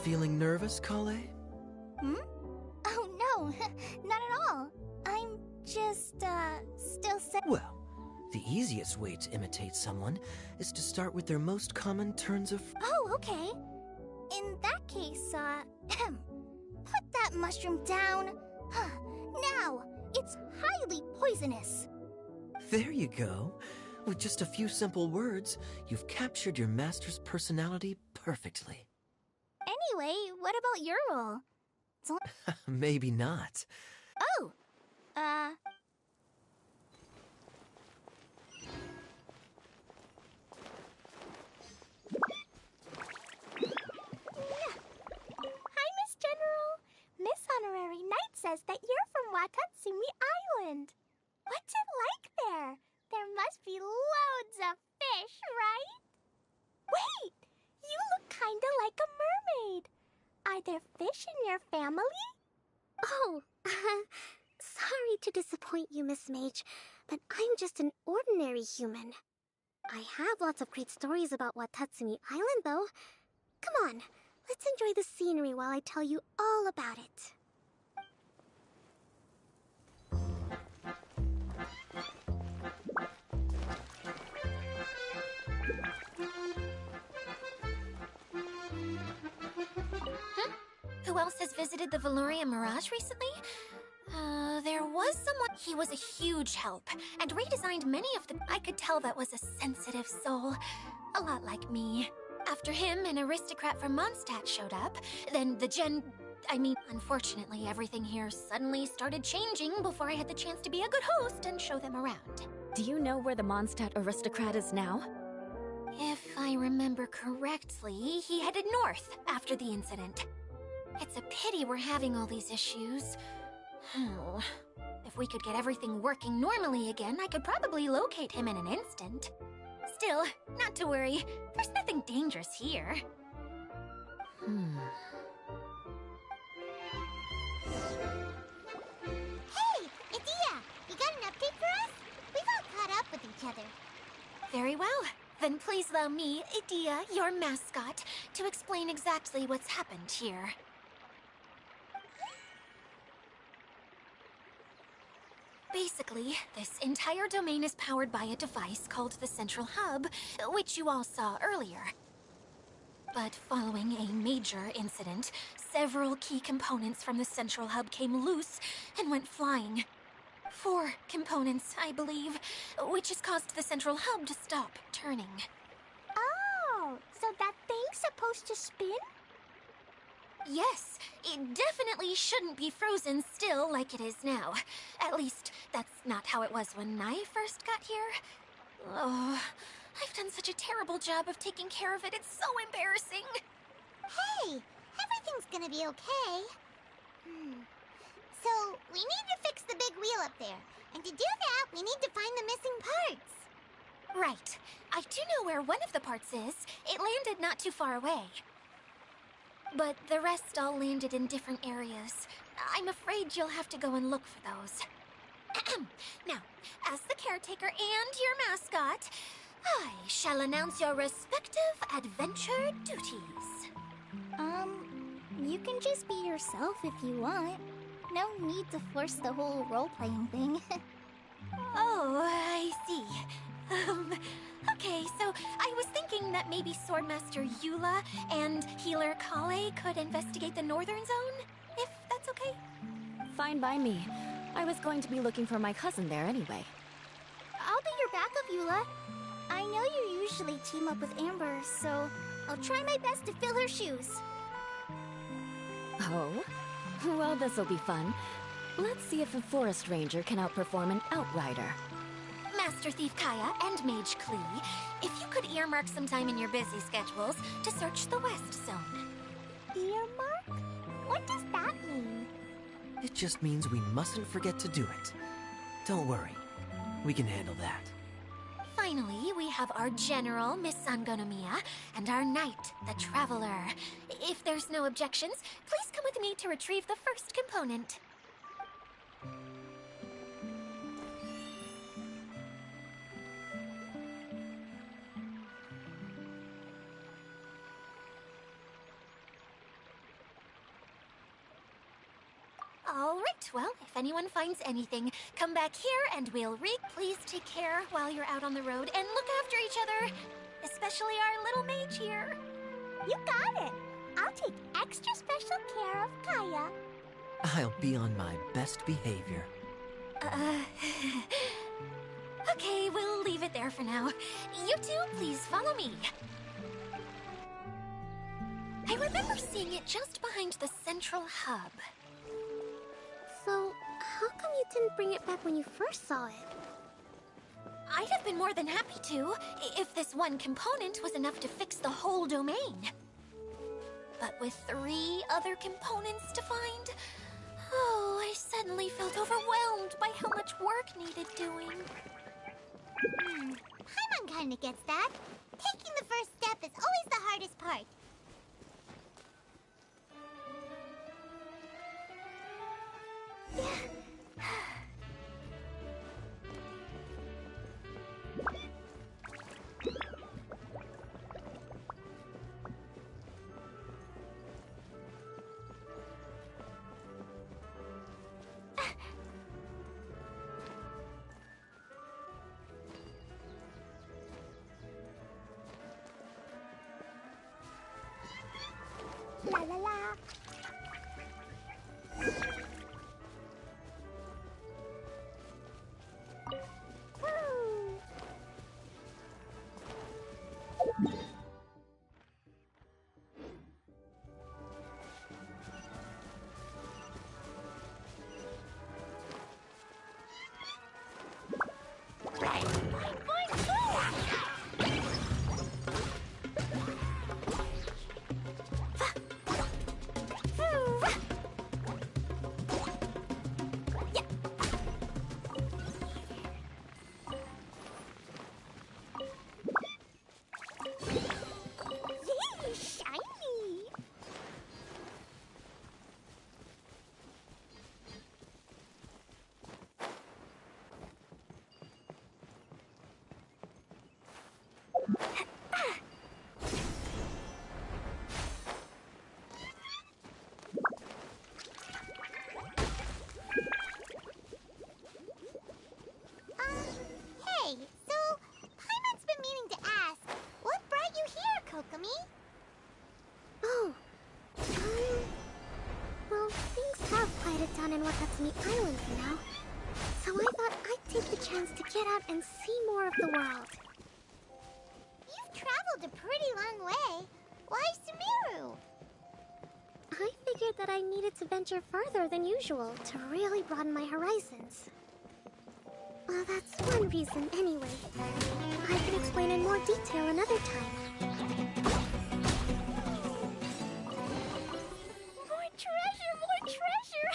Feeling nervous, Kale? Hmm? Oh, no, not at all. I'm just, still Well, the easiest way to imitate someone is to start with their most common turns of... Oh, okay. In that case, put that mushroom down. Now, it's highly poisonous. There you go. With just a few simple words, you've captured your master's personality perfectly. Anyway, what about your role? Maybe not. Oh, Hi, Miss General. Miss Honorary Knight says that you're from Watatsumi Island. What's it like there? There must be loads of fish, right? Wait! You look kinda like a mermaid. Are there fish in your family? Oh, sorry to disappoint you, Miss Mage, but I'm just an ordinary human. I have lots of great stories about Watatsumi Island, though. Come on, let's enjoy the scenery while I tell you all about it. Who else has visited the Veloria Mirage recently? There was someone. He was a huge help and redesigned many of the... I could tell that was a sensitive soul. A lot like me. After him, an aristocrat from Mondstadt showed up. Then unfortunately, everything here suddenly started changing before I had the chance to be a good host and show them around. Do you know where the Mondstadt aristocrat is now? If I remember correctly, he headed north after the incident. It's a pity we're having all these issues. If we could get everything working normally again, I could probably locate him in an instant. Still, not to worry. There's nothing dangerous here. Hey, Idia! You got an update for us? We've all caught up with each other. Very well. Then please allow me, Idia, your mascot, to explain exactly what's happened here. Basically, this entire domain is powered by a device called the Central Hub, which you all saw earlier. But following a major incident, several key components from the Central Hub came loose and went flying. 4 components, I believe, which has caused the Central Hub to stop turning. Oh, so that thing's supposed to spin? Yes, it definitely shouldn't be frozen still like it is now. At least, that's not how it was when I first got here. Oh, I've done such a terrible job of taking care of it. It's so embarrassing. Hey, everything's gonna be okay. So, we need to fix the big wheel up there. And to do that, we need to find the missing parts. Right. I do know where one of the parts is. It landed not too far away. But the rest all landed in different areas. I'm afraid you'll have to go and look for those. Now, as the caretaker and your mascot, I shall announce your respective adventure duties. You can just be yourself if you want. No need to force the whole role-playing thing. Oh, I see. Okay, so I was thinking that maybe Swordmaster Eula and Healer Kale could investigate the Northern Zone, if that's okay? Fine by me. I was going to be looking for my cousin there anyway. I'll be your backup, Eula. I know you usually team up with Amber, so I'll try my best to fill her shoes. Oh? Well, this'll be fun. Let's see if a forest ranger can outperform an outrider. Master Thief Kaya and Mage Klee, if you could earmark some time in your busy schedules to search the West Zone. Earmark? What does that mean? It just means we mustn't forget to do it. Don't worry. We can handle that. Finally, we have our General, Miss Sangonomiya, and our Knight, the Traveler. If there's no objections, please come with me to retrieve the first component. All right, well, if anyone finds anything, come back here and we'll please take care while you're out on the road and look after each other. Especially our little mage here. You got it. I'll take extra special care of Kaya. I'll be on my best behavior. Okay, we'll leave it there for now. You two, please follow me. I remember seeing it just behind the Central Hub. So, how come you didn't bring it back when you first saw it? I'd have been more than happy to, if this one component was enough to fix the whole domain. But with 3 other components to find, oh, I suddenly felt overwhelmed by how much work needed doing. Paimon kinda gets that. Taking the first step is always the hardest part. La la la. it down in Wakatsumi Island, you know? So I thought I'd take the chance to get out and see more of the world. You've traveled a pretty long way. Why Sumeru? I figured that I needed to venture further than usual to really broaden my horizons. Well, that's one reason anyway. I can explain in more detail another time. More treasure, more treasure!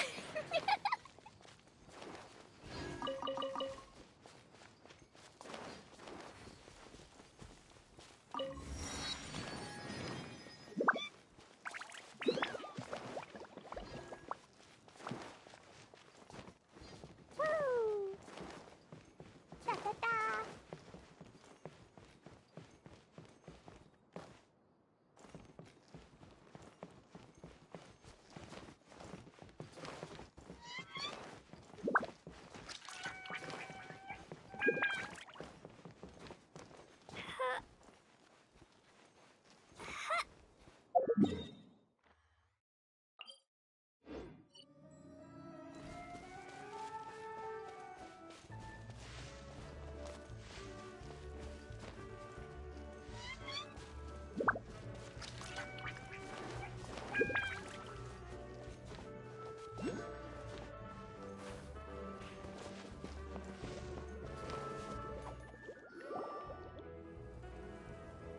Woo! Da-da-da!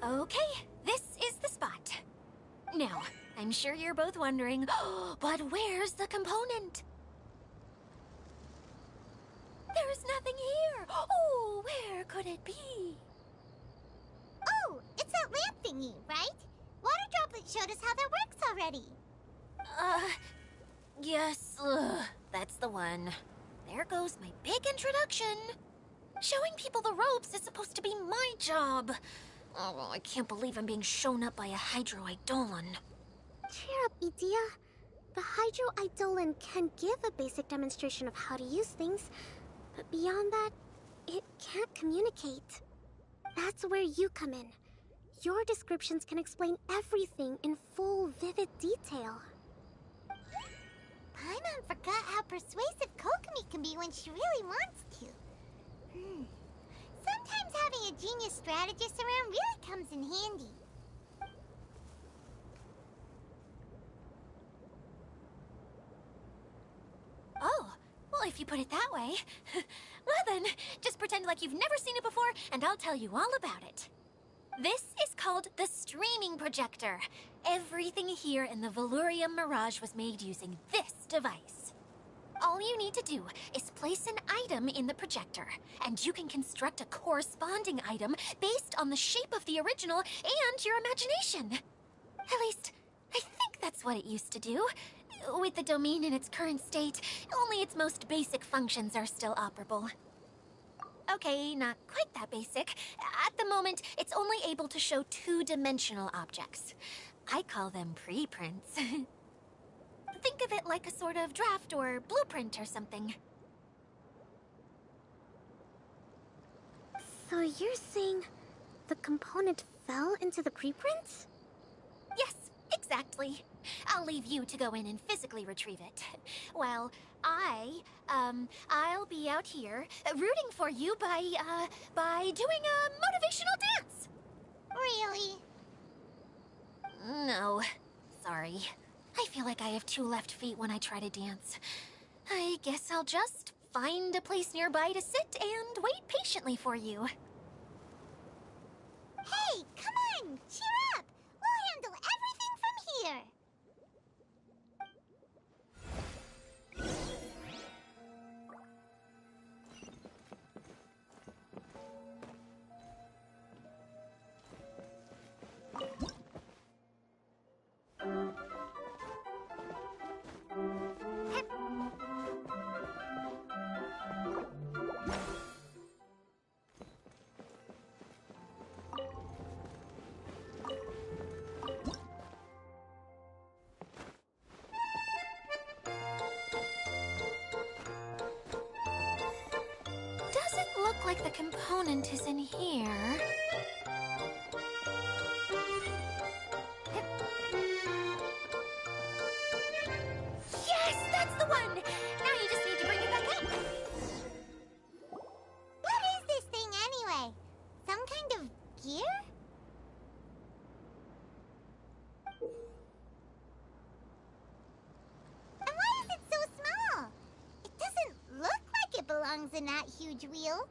Okay, this is the spot. Now, I'm sure you're both wondering, but where's the component? There's nothing here. Oh, where could it be? Oh, it's that lamp thingy, right? Water Droplet showed us how that works already. Yes, that's the one. There goes my big introduction. Showing people the ropes is supposed to be my job. Oh, I can't believe I'm being shown up by a Hydro Eidolon. Cheer up, Edea. The Hydro Eidolon can give a basic demonstration of how to use things, but beyond that, it can't communicate. That's where you come in. Your descriptions can explain everything in full, vivid detail. Paimon forgot how persuasive Kokomi can be when she really wants to. Sometimes having a genius strategist around really comes in handy. Oh, well, if you put it that way. Well then, just pretend like you've never seen it before, and I'll tell you all about it. This is called the streaming projector. Everything here in the Valurium Mirage was made using this device. All you need to do is place an item in the projector, and you can construct a corresponding item based on the shape of the original and your imagination. At least, I think that's what it used to do. With the domain in its current state, only its most basic functions are still operable. Okay, not quite that basic. At the moment, it's only able to show two-dimensional objects. I call them preprints. Think of it like a sort of draft or blueprint or something. So you're saying the component fell into the preprints? Yes, exactly. I'll leave you to go in and physically retrieve it. Well, I'll be out here rooting for you by doing a motivational dance. Really? No, sorry. I feel like I have two left feet when I try to dance. I guess I'll just find a place nearby to sit and wait patiently for you. Hey, come on! Cheer up! We'll handle everything from here! Doesn't look like the component is in here. Yes, that's the one! in that huge wheel?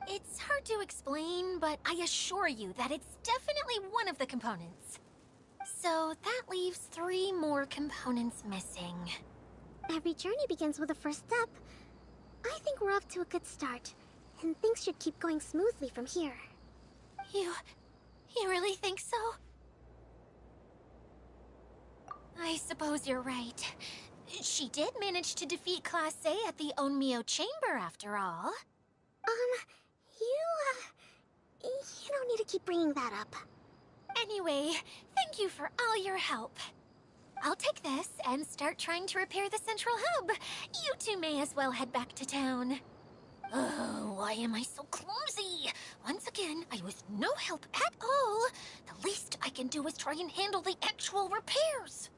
It's hard to explain, but I assure you that it's definitely one of the components. So that leaves 3 more components missing. Every journey begins with a first step. I think we're off to a good start, and things should keep going smoothly from here. You really think so? I suppose you're right. She did manage to defeat Class A at the Onmyo Chamber, after all. You don't need to keep bringing that up. Anyway, thank you for all your help. I'll take this and start trying to repair the central hub. You two may as well head back to town. Oh, why am I so clumsy? Once again, I was no help at all. The least I can do is try and handle the actual repairs.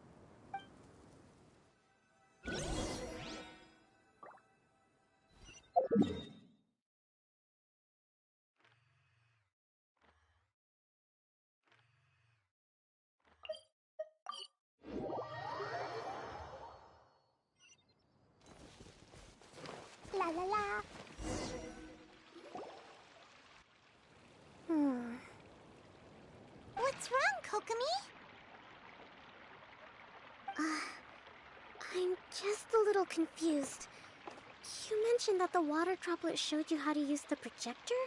La la la. What's wrong, Kokomi? I'm just a little confused. You mentioned that the water droplet showed you how to use the projector?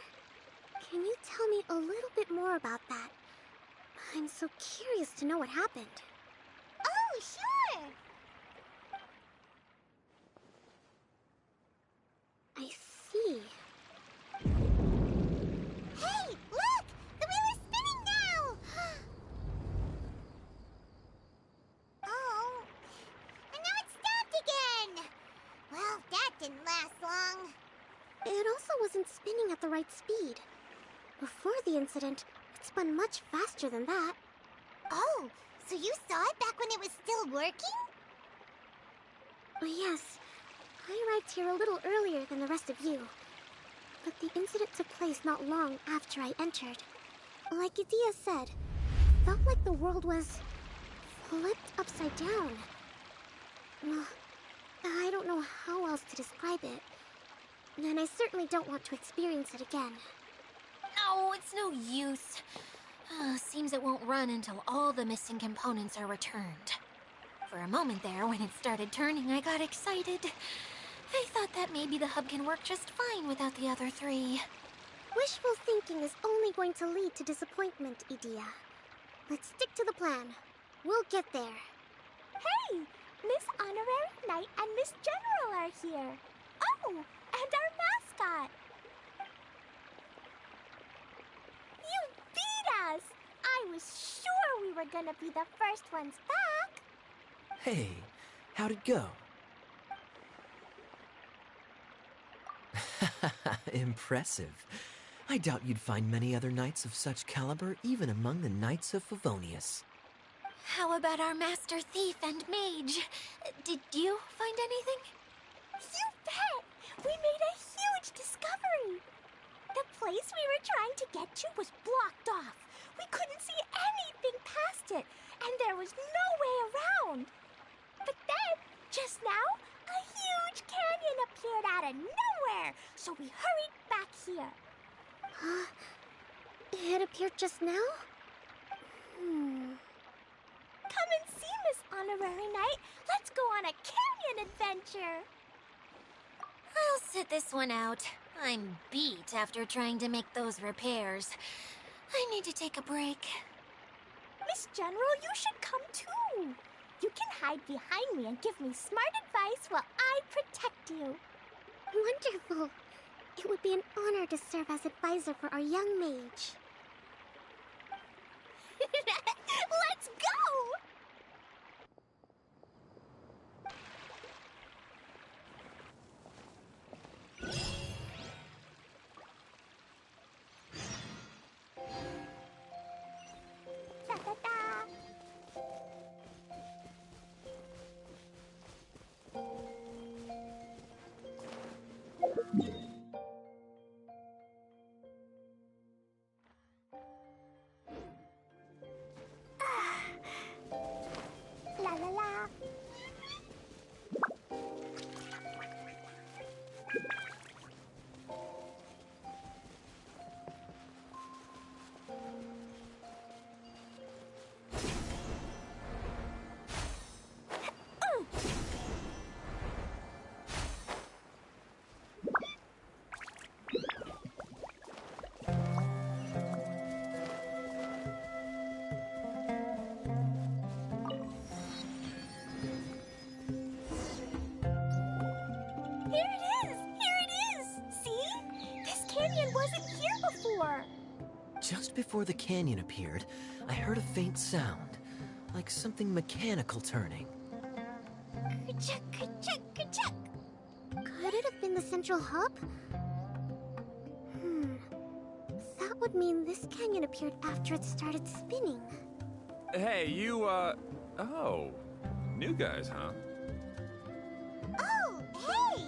Can you tell me a little bit more about that? I'm so curious to know what happened. Oh, sure! I see. Hey, look! The wheel is spinning now! Oh, and now it's stopped again! Well, that didn't last long. It also wasn't spinning at the right speed. Before the incident, it spun much faster than that. Oh, so you saw it back when it was still working? Yes, I arrived here a little earlier than the rest of you. But the incident took place not long after I entered. Like Idia said, it felt like the world was flipped upside down. I don't know how else to describe it. And I certainly don't want to experience it again. No, it's no use. Seems it won't run until all the missing components are returned. For a moment there, when it started turning, I got excited. I thought that maybe the hub can work just fine without the other 3. Wishful thinking is only going to lead to disappointment, Idia. Let's stick to the plan. We'll get there. Hey, Miss Honorary Knight and Miss General are here. Oh, and our mascot. You beat us! I was sure we were gonna be the first ones back. Hey, how'd it go? Impressive. I doubt you'd find many other knights of such caliber even among the Knights of Favonius. How about our Master Thief and Mage? Did you find anything? You bet! We made a huge discovery! The place we were trying to get to was blocked off. We couldn't see anything past it, and there was no way around. But then, just now, a huge canyon appeared out of nowhere, so we hurried back here. It appeared just now? Come and see, Miss Honorary Knight. Let's go on a canyon adventure. I'll sit this one out. I'm beat after trying to make those repairs. I need to take a break. Miss General, you should come too. You can hide behind me and give me smart advice while I protect you. Wonderful. It would be an honor to serve as advisor for our young mage. Let's go! Da-da-da. before the canyon appeared, I heard a faint sound, like something mechanical turning. Ka-chuck, ka-chuck, ka-chuck. Could it have been the central hub? That would mean this canyon appeared after it started spinning. Hey, you, oh. New guys, huh? Oh, hey!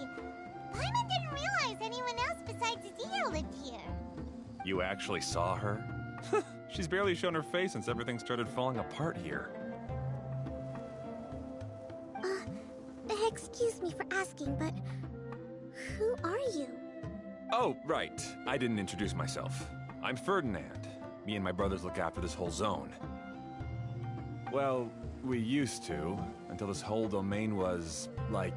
Paimon didn't realize anyone else besides Dia lived here. You actually saw her? She's barely shown her face since everything started falling apart here. Excuse me for asking, but who are you? Oh, right. I didn't introduce myself. I'm Ferdinand. Me and my brothers look after this whole zone. Well, we used to, until this whole domain was, like,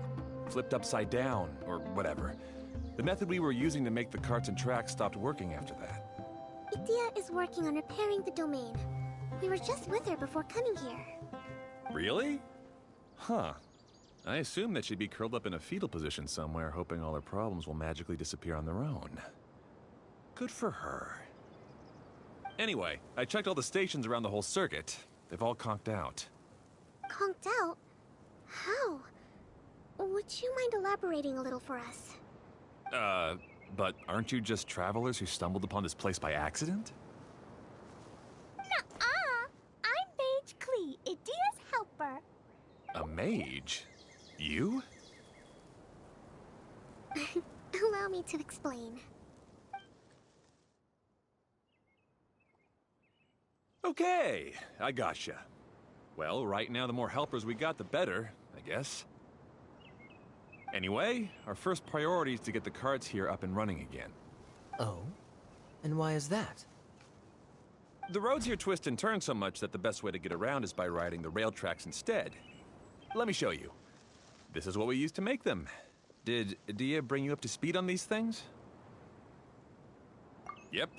flipped upside down, or whatever. The method we were using to make the carts and tracks stopped working after that. Idia is working on repairing the domain. We were just with her before coming here. Really? Huh. I assume that she'd be curled up in a fetal position somewhere, hoping all her problems will magically disappear on their own. Good for her. Anyway, I checked all the stations around the whole circuit. They've all conked out. Conked out? How? Would you mind elaborating a little for us? But aren't you just travelers who stumbled upon this place by accident? Nuh-uh! I'm Mage Klee, Idia's helper. A mage? You? Allow me to explain. Okay, I gotcha. Well, right now the more helpers we got, the better, I guess. Anyway, our first priority is to get the carts here up and running again. Oh? And why is that? The roads here twist and turn so much that the best way to get around is by riding the rail tracks instead. Let me show you. This is what we used to make them. Did Dia bring you up to speed on these things? Yep.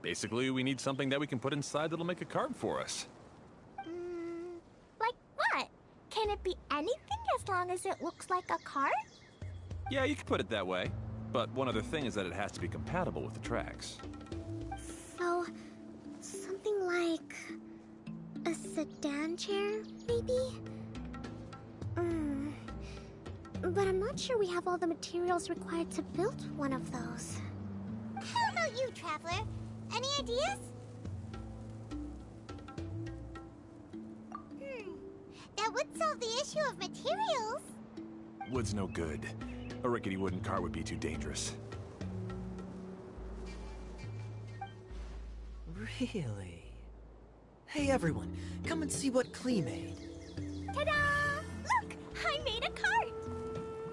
Basically, we need something that we can put inside that'll make a cart for us. Like what? Can it be anything as long as it looks like a cart? Yeah, you could put it that way. But one other thing is that it has to be compatible with the tracks. So, something like a sedan chair, maybe? But I'm not sure we have all the materials required to build one of those. How about you, Traveler? Any ideas? That would solve the issue of materials. Wood's no good. A rickety wooden cart would be too dangerous. Really? Hey everyone, come and see what Klee made. Ta-da! Look! I made a cart!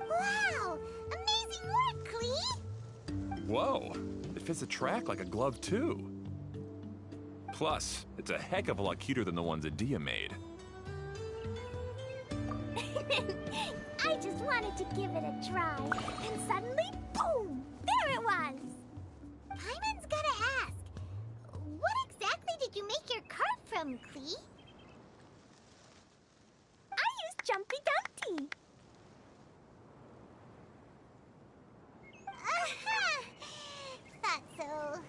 Wow! Amazing work, Klee! Whoa! It fits the track like a glove, too. Plus, it's a heck of a lot cuter than the ones that Dia made. I just wanted to give it a try, and suddenly, boom! There it was! Paimon's gotta ask, what exactly did you make your cart from, Klee? I used Jumpy Dumpty. Thought so.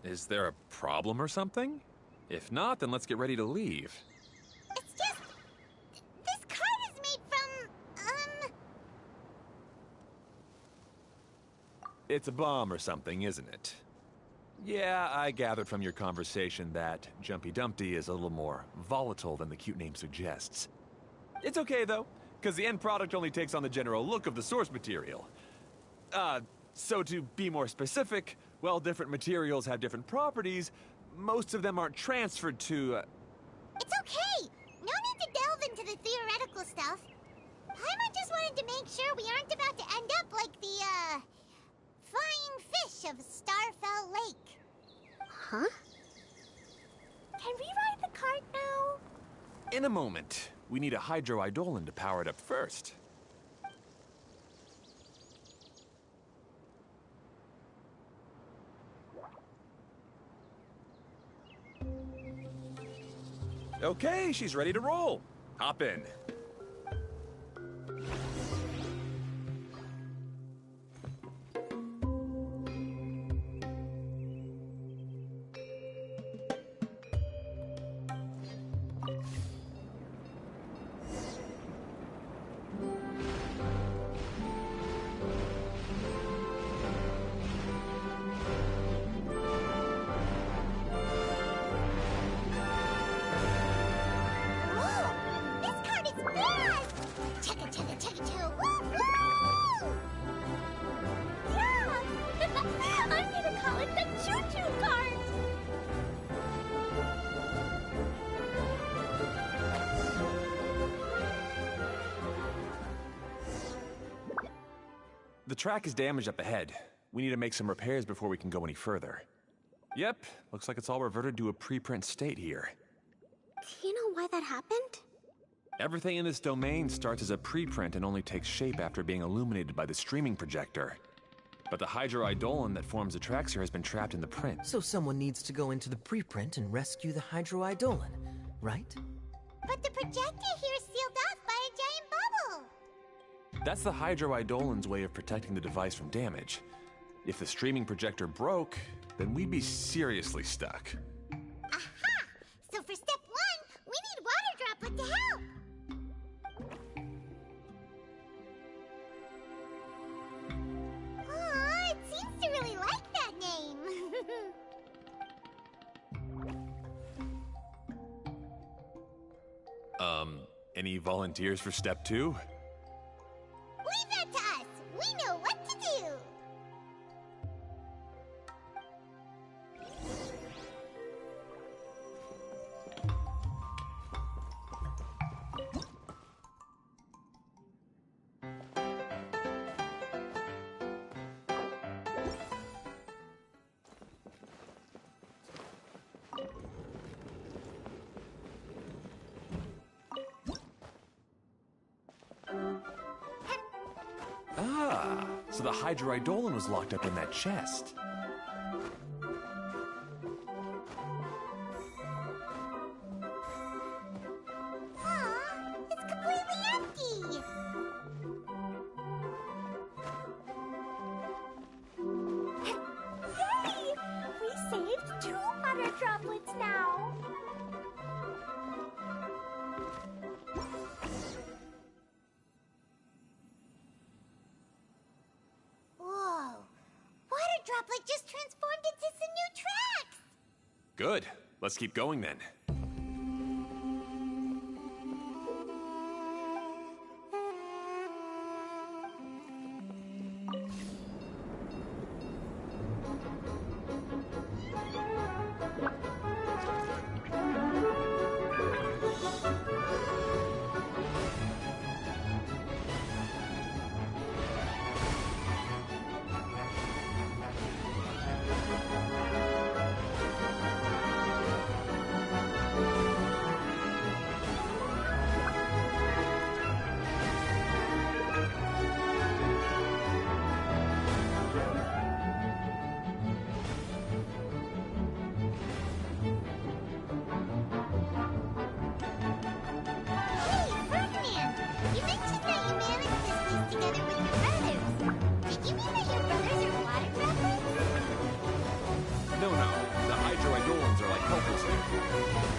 Is there a problem or something? If not, then let's get ready to leave. It's just... this cart is made from, It's a bomb or something, isn't it? Yeah, I gathered from your conversation that Jumpy Dumpty is a little more volatile than the cute name suggests. It's okay, though, because the end product only takes on the general look of the source material. So to be more specific, while different materials have different properties, most of them aren't transferred to, It's okay! No need to delve into the theoretical stuff. Paimon just wanted to make sure we aren't about to end up like the, flying fish of Starfell Lake. Huh? Can we ride the cart now? In a moment. We need a hydroidolin to power it up first. Okay, she's ready to roll. Hop in. Chugga chugga chugga chugga woo woo! Yeah! I'm gonna call it the choo-choo cart! The track is damaged up ahead. We need to make some repairs before we can go any further. Yep, looks like it's all reverted to a preprint state here. Do you know why that happened? Everything in this domain starts as a preprint and only takes shape after being illuminated by the streaming projector. But the hydroidolin that forms the tracks here has been trapped in the print. So someone needs to go into the preprint and rescue the hydroidolin, right? But the projector here is sealed off by a giant bubble! That's the hydroidolin's way of protecting the device from damage. If the streaming projector broke, then we'd be seriously stuck. Aha! So for step 1, we need Water Droplet to help! Aw, it seems to really like that name! Any volunteers for step 2? Leave that to us! We know what to do! Ah, so the hydroidolin was locked up in that chest. Aw, it's completely empty! Yay! We saved 2 water droplets now! Whoa! Water Droplet just transformed into some new tracks! Good. Let's keep going then.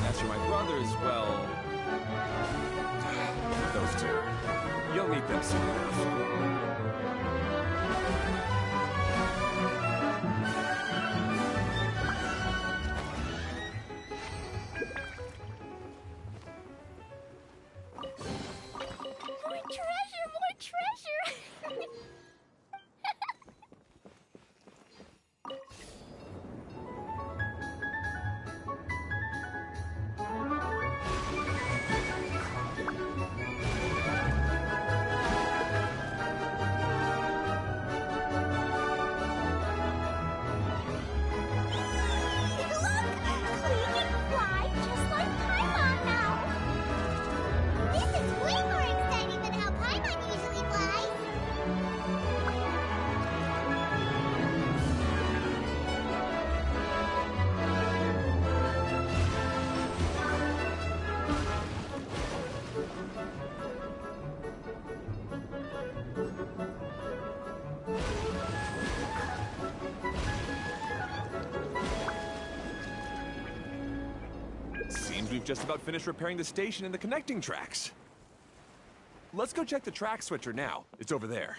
As for my brothers, well... those two. You'll meet them soon enough. More treasure! More treasure! Seems we've just about finished repairing the station and the connecting tracks. Let's go check the track switcher now. It's over there.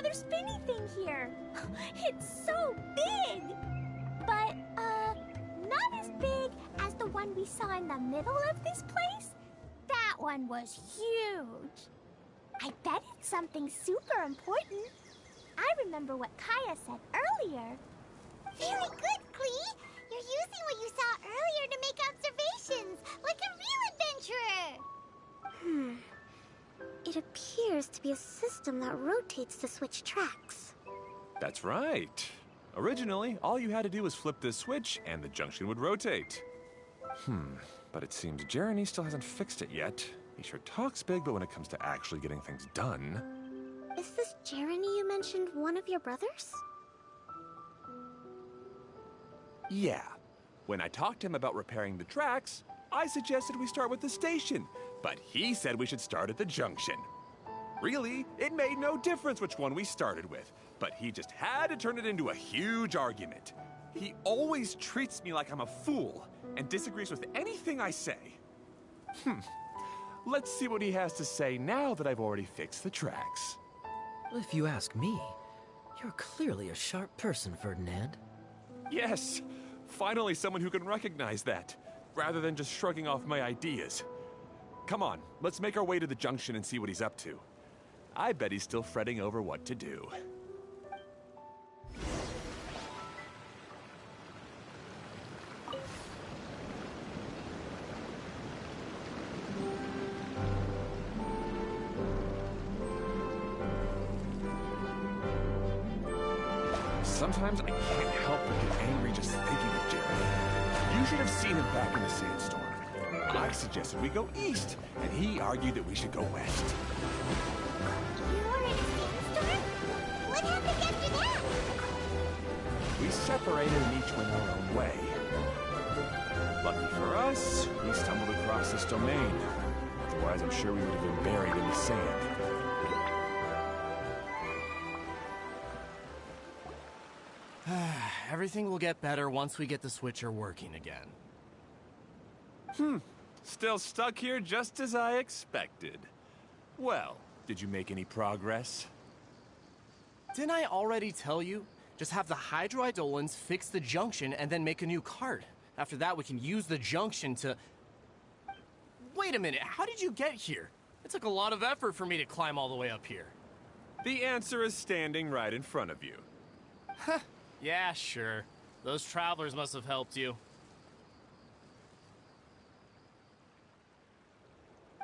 another spinny thing here. It's so big! But, not as big as the one we saw in the middle of this place. That one was huge. I bet it's something super important. I remember what Kaya said earlier. Very good, Klee! You're using what you saw earlier to make observations, like a real adventurer! It appears to be a system that rotates to switch tracks. That's right. Originally, all you had to do was flip this switch and the junction would rotate. But it seems Jeremy still hasn't fixed it yet. He sure talks big, but when it comes to actually getting things done... Is this Jeremy you mentioned one of your brothers? Yeah. When I talked to him about repairing the tracks, I suggested we start with the station, but he said we should start at the junction. Really, it made no difference which one we started with, but he just had to turn it into a huge argument. He always treats me like I'm a fool and disagrees with anything I say. Let's see what he has to say now that I've already fixed the tracks. If you ask me, you're clearly a sharp person, Ferdinand. Yes, finally someone who can recognize that, rather than just shrugging off my ideas. Come on, let's make our way to the junction and see what he's up to. I bet he's still fretting over what to do. Sometimes I can't help but get angry just thinking of Jeremy. You should have seen him back in the sandstorm. I suggested we go east, and he argued that we should go west. You were in a sandstorm? What happened after that? We separated and each went our own way. Lucky for us, we stumbled across this domain. Otherwise, I'm sure we would have been buried in the sand. Everything will get better once we get the switcher working again. Still stuck here just as I expected. Well, did you make any progress? Didn't I already tell you? Just have the hydroidolins fix the junction and then make a new cart. After that, we can use the junction to... Wait a minute, how did you get here? It took a lot of effort for me to climb all the way up here. The answer is standing right in front of you. Yeah, sure. Those travelers must have helped you.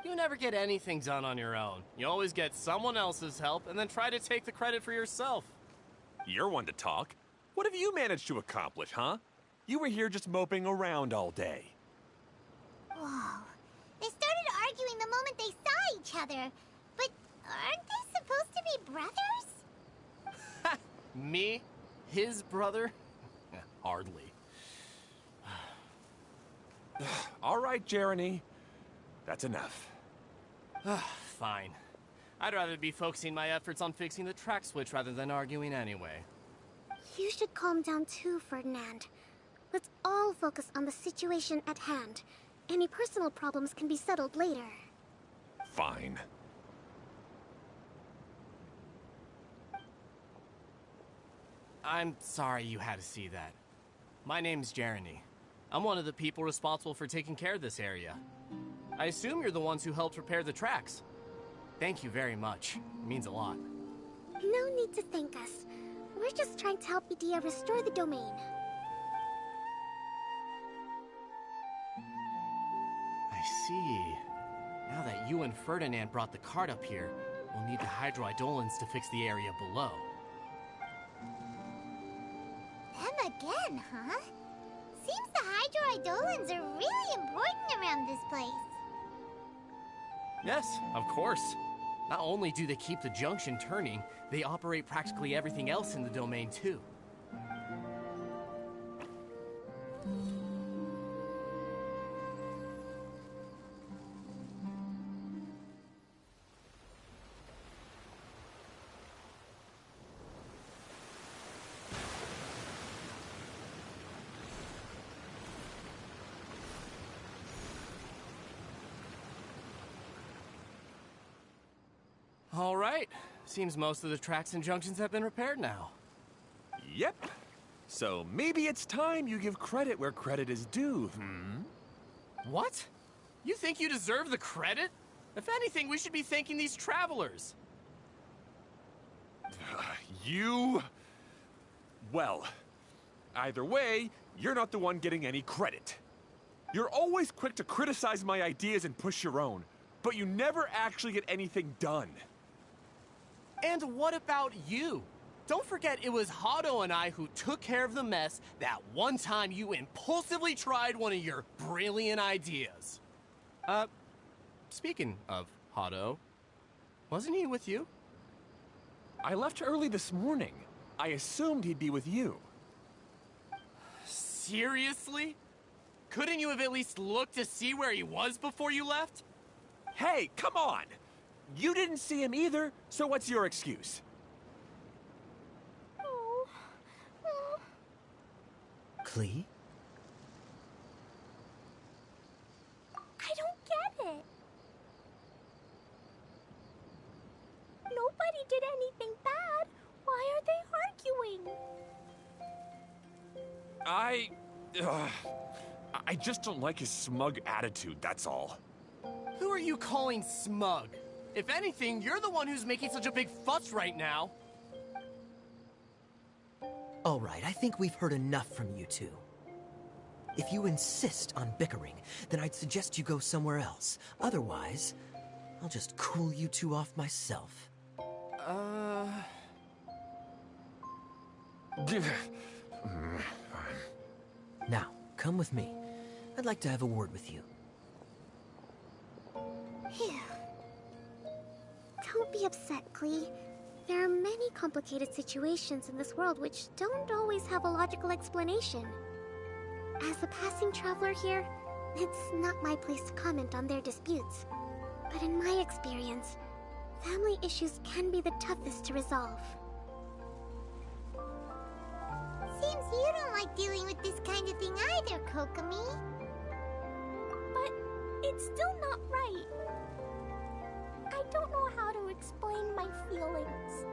You never get anything done on your own. You always get someone else's help and then try to take the credit for yourself. You're one to talk. What have you managed to accomplish, huh? You were here just moping around all day. Whoa. They started arguing the moment they saw each other. But aren't they supposed to be brothers? Me? His brother? Hardly. All right, Jeremy. That's enough. Fine. I'd rather be focusing my efforts on fixing the track switch rather than arguing anyway. You should calm down too, Ferdinand. Let's all focus on the situation at hand. Any personal problems can be settled later. Fine. I'm sorry you had to see that. My name's Jeremy. I'm one of the people responsible for taking care of this area. I assume you're the ones who helped repair the tracks. Thank you very much. It means a lot. No need to thank us. We're just trying to help Edea restore the domain. I see. Now that you and Ferdinand brought the cart up here, we'll need the hydroidolins to fix the area below. Them again, huh? Seems the hydroidolins are really important around this place. Yes, of course. Not only do they keep the junction turning, they operate practically everything else in the domain too. All right, Seems most of the tracks and junctions have been repaired now. Yep. So maybe it's time you give credit where credit is due, What? You think you deserve the credit? If anything, we should be thanking these travelers. You... Well, either way, you're not the one getting any credit. You're always quick to criticize my ideas and push your own, but you never actually get anything done. And what about you? Don't forget it was Hado and I who took care of the mess that one time you impulsively tried one of your brilliant ideas. Speaking of Hado, wasn't he with you? I left early this morning. I assumed he'd be with you. Seriously? Couldn't you have at least looked to see where he was before you left? Hey, come on! You didn't see him either, so what's your excuse? Klee? I don't get it. Nobody did anything bad. Why are they arguing? I just don't like his smug attitude, that's all. Who are you calling smug? If anything, you're the one who's making such a big fuss right now. All right, I think we've heard enough from you two. If you insist on bickering, then I'd suggest you go somewhere else. Otherwise, I'll just cool you two off myself. Now, come with me. I'd like to have a word with you. Phew. Don't be upset, Klee. There are many complicated situations in this world which don't always have a logical explanation. As a passing traveler here, it's not my place to comment on their disputes. But in my experience, family issues can be the toughest to resolve. Seems you don't like dealing with this kind of thing either, Kokomi. But it's still not right. I don't know how to explain my feelings.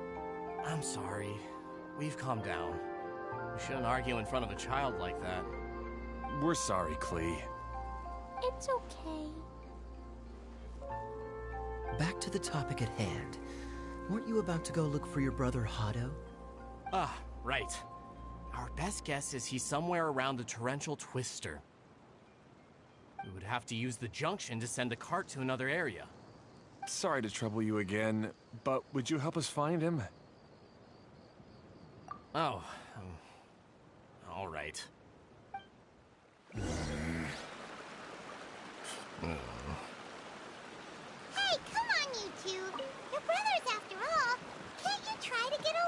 I'm sorry. We've calmed down. We shouldn't argue in front of a child like that. We're sorry, Klee. It's okay. Back to the topic at hand. Weren't you about to go look for your brother Hado? Ah, right. Our best guess is he's somewhere around the torrential twister. We would have to use the junction to send the cart to another area. Sorry to trouble you again, but would you help us find him? Oh, all right. Hey, come on, you two. You're brothers after all. Can't you try to get along?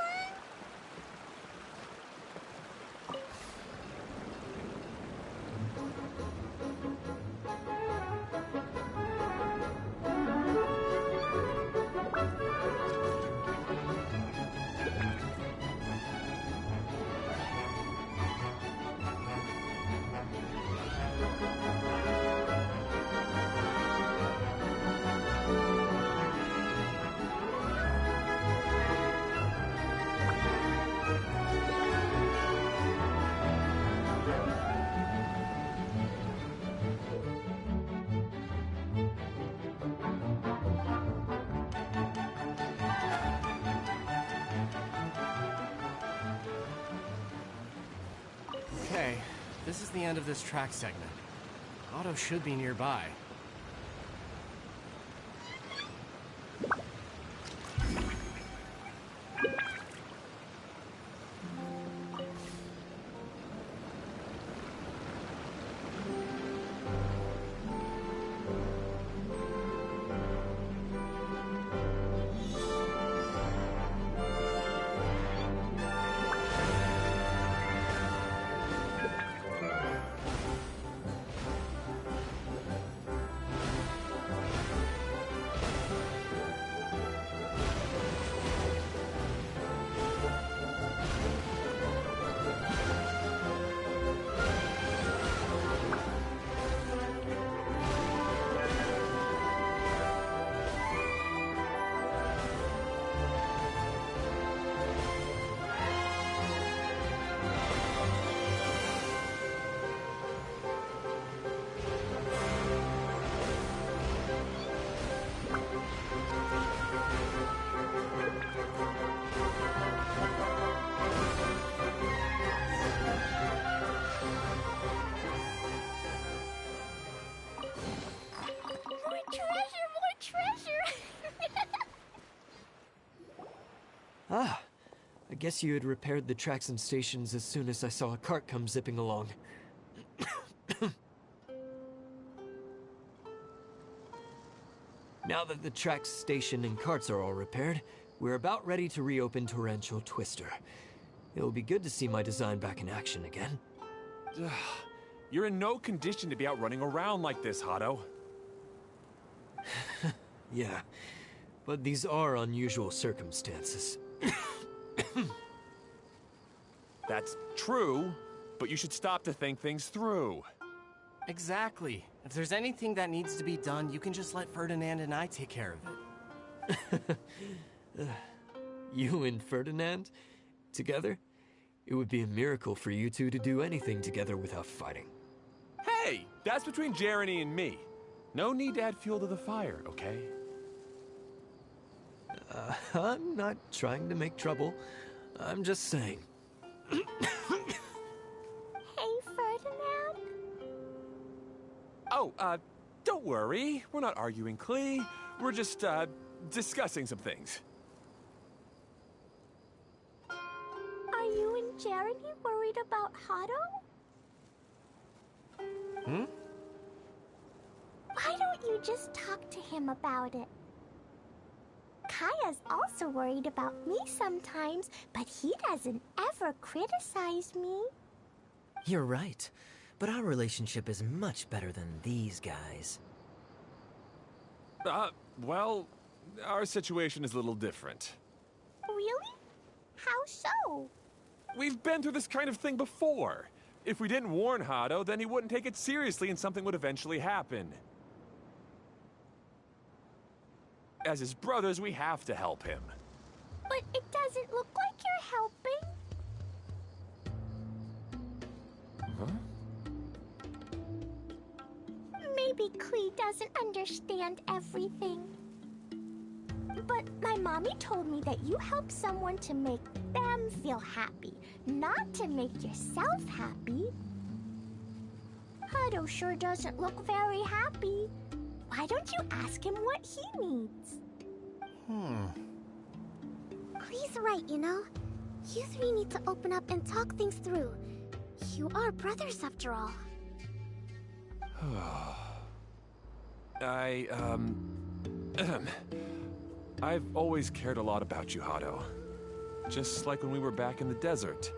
Okay, this is the end of this track segment. Otto should be nearby. Ah, I guess you had repaired the tracks and stations as soon as I saw a cart come zipping along. Now that the tracks, station, and carts are all repaired, we're about ready to reopen Torrential Twister. It'll be good to see my design back in action again. You're in no condition to be out running around like this, Hado. Yeah, but these are unusual circumstances. That's true, but you should stop to think things through. Exactly. If there's anything that needs to be done, you can just let Ferdinand and I take care of it. You and Ferdinand? Together? It would be a miracle for you two to do anything together without fighting. Hey, that's between Jeremy and me. No need to add fuel to the fire, okay? I'm not trying to make trouble. I'm just saying. Hey, Ferdinand. Oh, don't worry. We're not arguing, Klee. We're just, discussing some things. Are you and Jeremy worried about Hado? Hmm? Why don't you just talk to him about it? Kaya's also worried about me sometimes, but he doesn't ever criticize me. You're right, but our relationship is much better than these guys. Well, our situation is a little different. Really? How so? We've been through this kind of thing before. If we didn't warn Hado, then he wouldn't take it seriously and something would eventually happen. As his brothers, we have to help him. But it doesn't look like you're helping. Huh? Maybe Klee doesn't understand everything. But my mommy told me that you help someone to make them feel happy, not to make yourself happy. Hado sure doesn't look very happy. Why don't you ask him what he needs? Klee's right, you know? You three need to open up and talk things through. You are brothers after all. I've always cared a lot about you, Hado. Just like when we were back in the desert.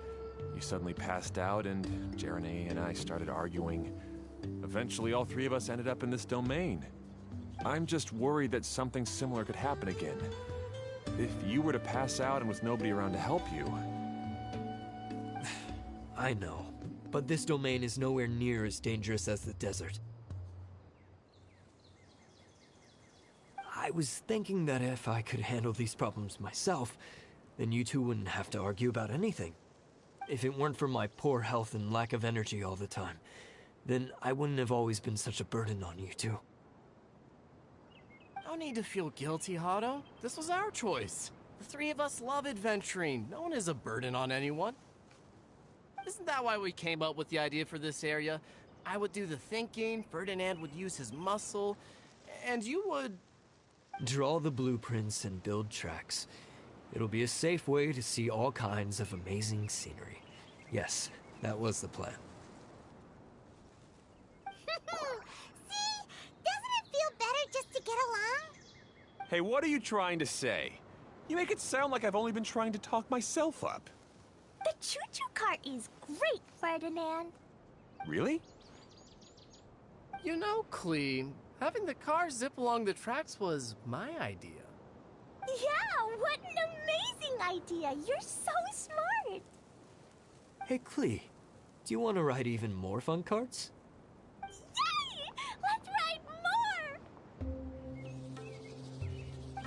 You suddenly passed out and Jeremy and I started arguing. Eventually, all three of us ended up in this domain. I'm just worried that something similar could happen again. If you were to pass out and with nobody around to help you... I know, but this domain is nowhere near as dangerous as the desert. I was thinking that if I could handle these problems myself, then you two wouldn't have to argue about anything. If it weren't for my poor health and lack of energy all the time, then I wouldn't have always been such a burden on you two. No need to feel guilty, Hado. This was our choice. The three of us love adventuring. No one is a burden on anyone. Isn't that why we came up with the idea for this area? I would do the thinking, Ferdinand would use his muscle, and you would... Draw the blueprints and build tracks. It'll be a safe way to see all kinds of amazing scenery. Yes, that was the plan. See? Doesn't it feel better just to get along? Hey, what are you trying to say? You make it sound like I've only been trying to talk myself up. The choo-choo cart is great, Ferdinand. Really? You know, Klee, having the car zip along the tracks was my idea. Yeah, what an amazing idea. You're so smart. Hey, Klee, do you want to ride even more fun carts? Yay! Let's ride more!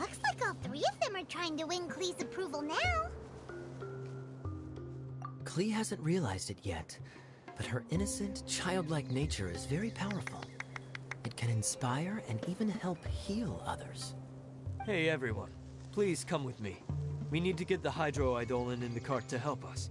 Looks like all three of them are trying to win Klee's approval now. Klee hasn't realized it yet, but her innocent, childlike nature is very powerful. It can inspire and even help heal others. Hey, everyone. Please come with me. We need to get the hydroidolin in the cart to help us.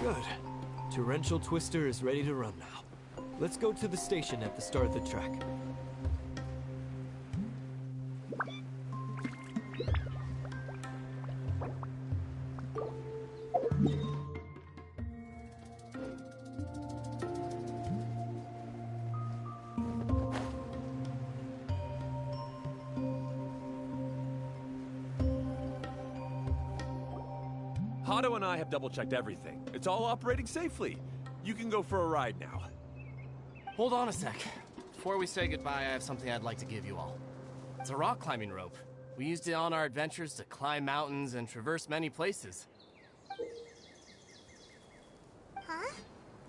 Good. Torrential Twister is ready to run now. Let's go to the station at the start of the track. Hado and I have double-checked everything. It's all operating safely. You can go for a ride now. Hold on a sec. Before we say goodbye, I have something I'd like to give you all. It's a rock climbing rope. We used it on our adventures to climb mountains and traverse many places. Huh?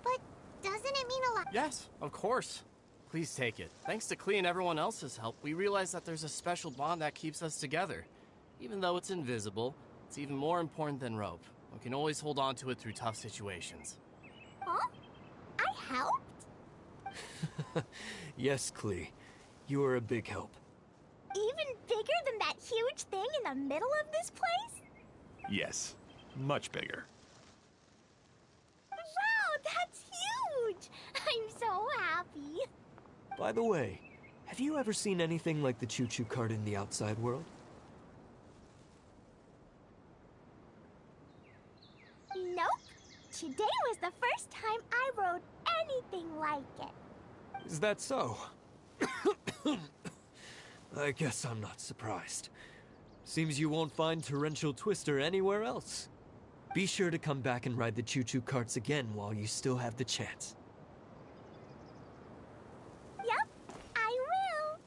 But doesn't it mean a lot? Yes, of course. Please take it. Thanks to Klee and everyone else's help, we realized that there's a special bond that keeps us together. Even though it's invisible, it's even more important than rope. We can always hold on to it through tough situations. Huh? I helped? Yes, Klee. You are a big help. Even bigger than that huge thing in the middle of this place? Yes, much bigger. Wow, that's huge! I'm so happy. By the way, have you ever seen anything like the choo-choo cart in the outside world? Nope. Today was the first time I rode anything like it. Is that so? I guess I'm not surprised. Seems you won't find Torrential Twister anywhere else. Be sure to come back and ride the choo-choo carts again while you still have the chance. Yep, I will.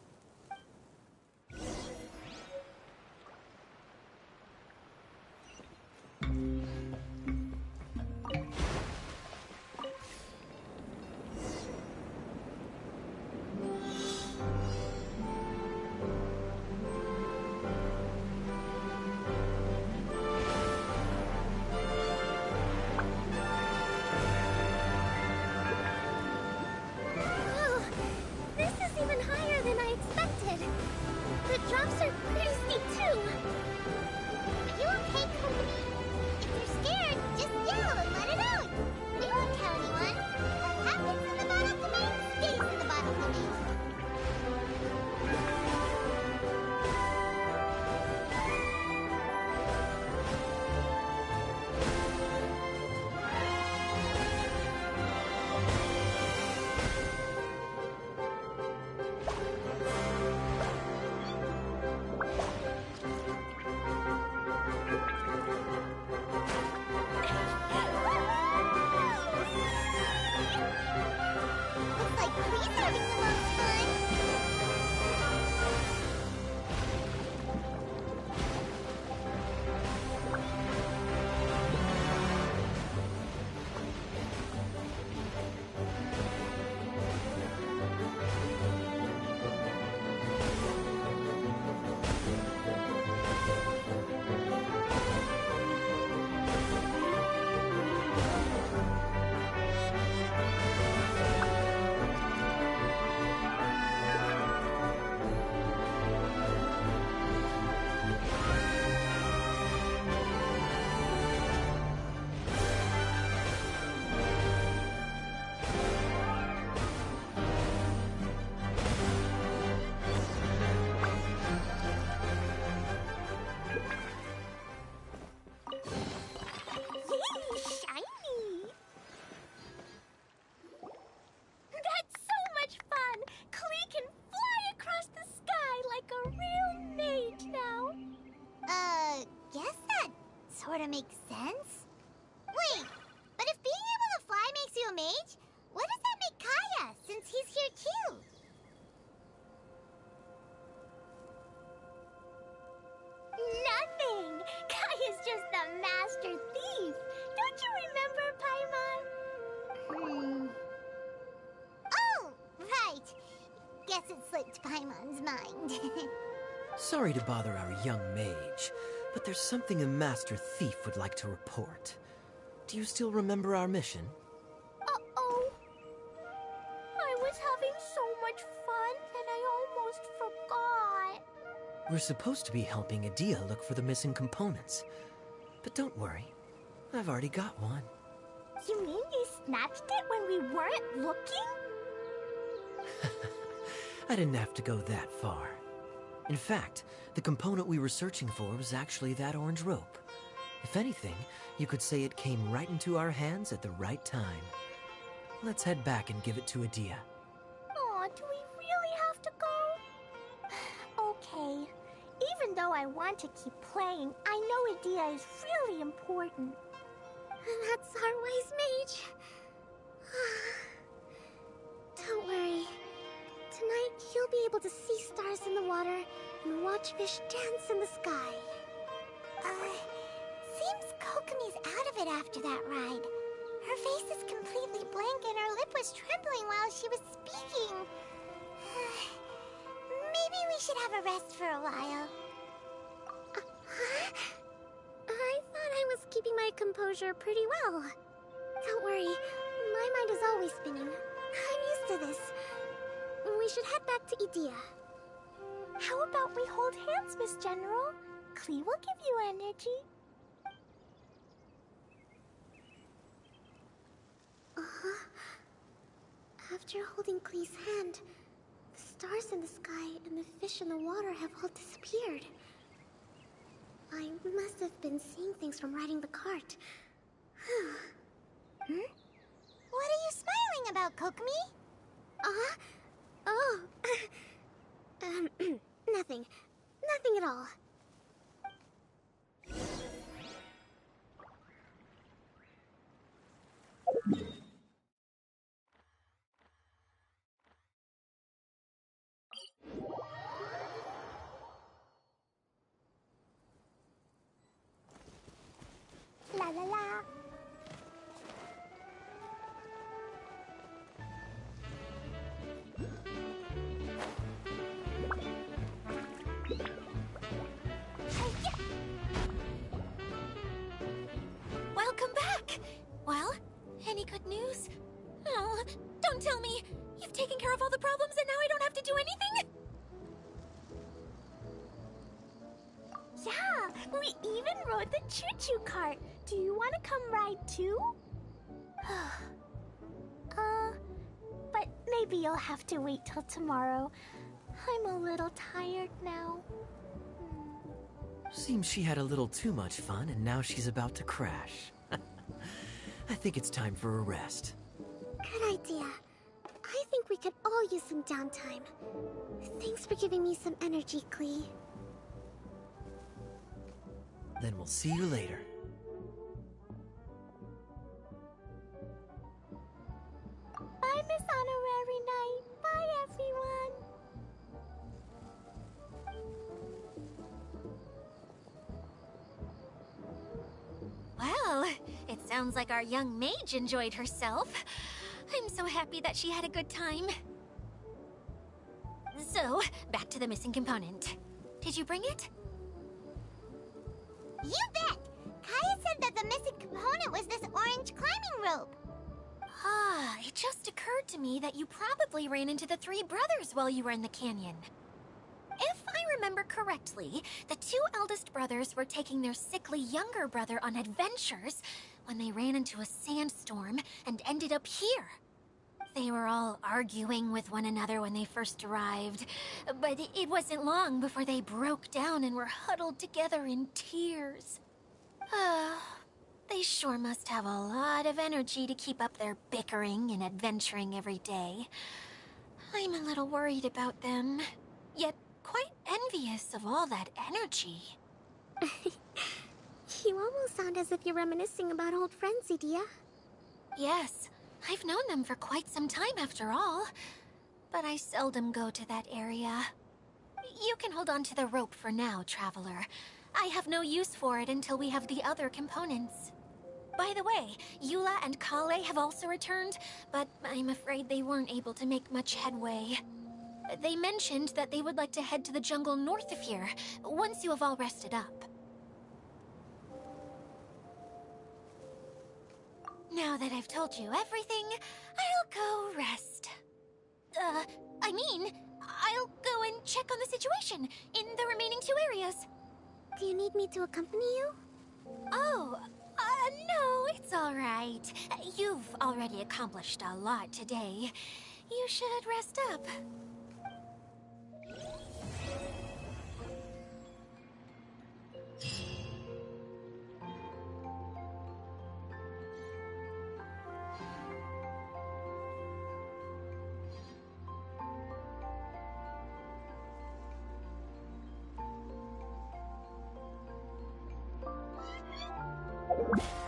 Whoa, this is even higher than I expected. The drops are pretty steep too. Are you okay, Company? If you're scared, just yell and let it out. We won't tell anyone. What happens in the bottom domain stays in the bottom domain. Looks like Klee's having the most fun. Yay, shiny! That's so much fun! Klee can fly across the sky like a real mage now. Guess that sorta makes sense. Wait, but if being able to fly makes you a mage, what does that make Kaya, since he's here too? Nothing! Kaya's just the master thief. Don't you remember, Paimon? Oh, right. Guess it slipped Paimon's mind. Sorry to bother our young mage, but there's something a Master Thief would like to report. Do you still remember our mission? Uh-oh. I was having so much fun, and I almost forgot. We're supposed to be helping Adia look for the missing components. But don't worry, I've already got one. You mean you snatched it when we weren't looking? I didn't have to go that far. In fact, the component we were searching for was actually that orange rope. If anything, you could say it came right into our hands at the right time. Let's head back and give it to Adia. Aw, do we really have to go? Okay. Even though I want to keep playing, I know Adia is really important. That's our wise mage. Don't worry. Tonight, you'll be able to see stars in the water and watch fish dance in the sky. Seems Kokomi's out of it after that ride. Her face is completely blank and her lip was trembling while she was speaking. Maybe we should have a rest for a while. I thought I was keeping my composure pretty well. Don't worry, my mind is always spinning. I'm used to this. We should head back to Idia. How about we hold hands, Miss General? Klee will give you energy. After holding Klee's hand, the stars in the sky and the fish in the water have all disappeared. I must have been seeing things from riding the cart. What are you smiling about, Kokomi? Oh. Nothing. Nothing at all. La la la. Welcome back! Well, any good news? Oh, don't tell me! You've taken care of all the problems and now I don't have to do anything? Yeah, we even rode the choo-choo cart. Do you want to come ride too? But maybe you'll have to wait till tomorrow. I'm a little tired now. Seems she had a little too much fun and now she's about to crash. I think it's time for a rest. Good idea. I think we could all use some downtime. Thanks for giving me some energy, Klee. Then we'll see you later. Bye, Miss Honorary Knight. Bye, everyone. Well, it sounds like our young mage enjoyed herself. I'm so happy that she had a good time. So, back to the missing component. Did you bring it? You bet! Kaya said that the missing component was this orange climbing rope. Ah, it just occurred to me that you probably ran into the three brothers while you were in the canyon. If I remember correctly, the two eldest brothers were taking their sickly younger brother on adventures when they ran into a sandstorm and ended up here. They were all arguing with one another when they first arrived, but it wasn't long before they broke down and were huddled together in tears. They sure must have a lot of energy to keep up their bickering and adventuring every day. I'm a little worried about them, yet quite envious of all that energy. You almost sound as if you're reminiscing about old friends, Idia. Yes, I've known them for quite some time after all, but I seldom go to that area. You can hold on to the rope for now, Traveler. I have no use for it until we have the other components. By the way, Eula and Kale have also returned, but I'm afraid they weren't able to make much headway. They mentioned that they would like to head to the jungle north of here, once you have all rested up. Now that I've told you everything, I'll go rest. I'll go and check on the situation in the remaining two areas. Do you need me to accompany you? Oh, No, it's all right. You've already accomplished a lot today. You should rest up. You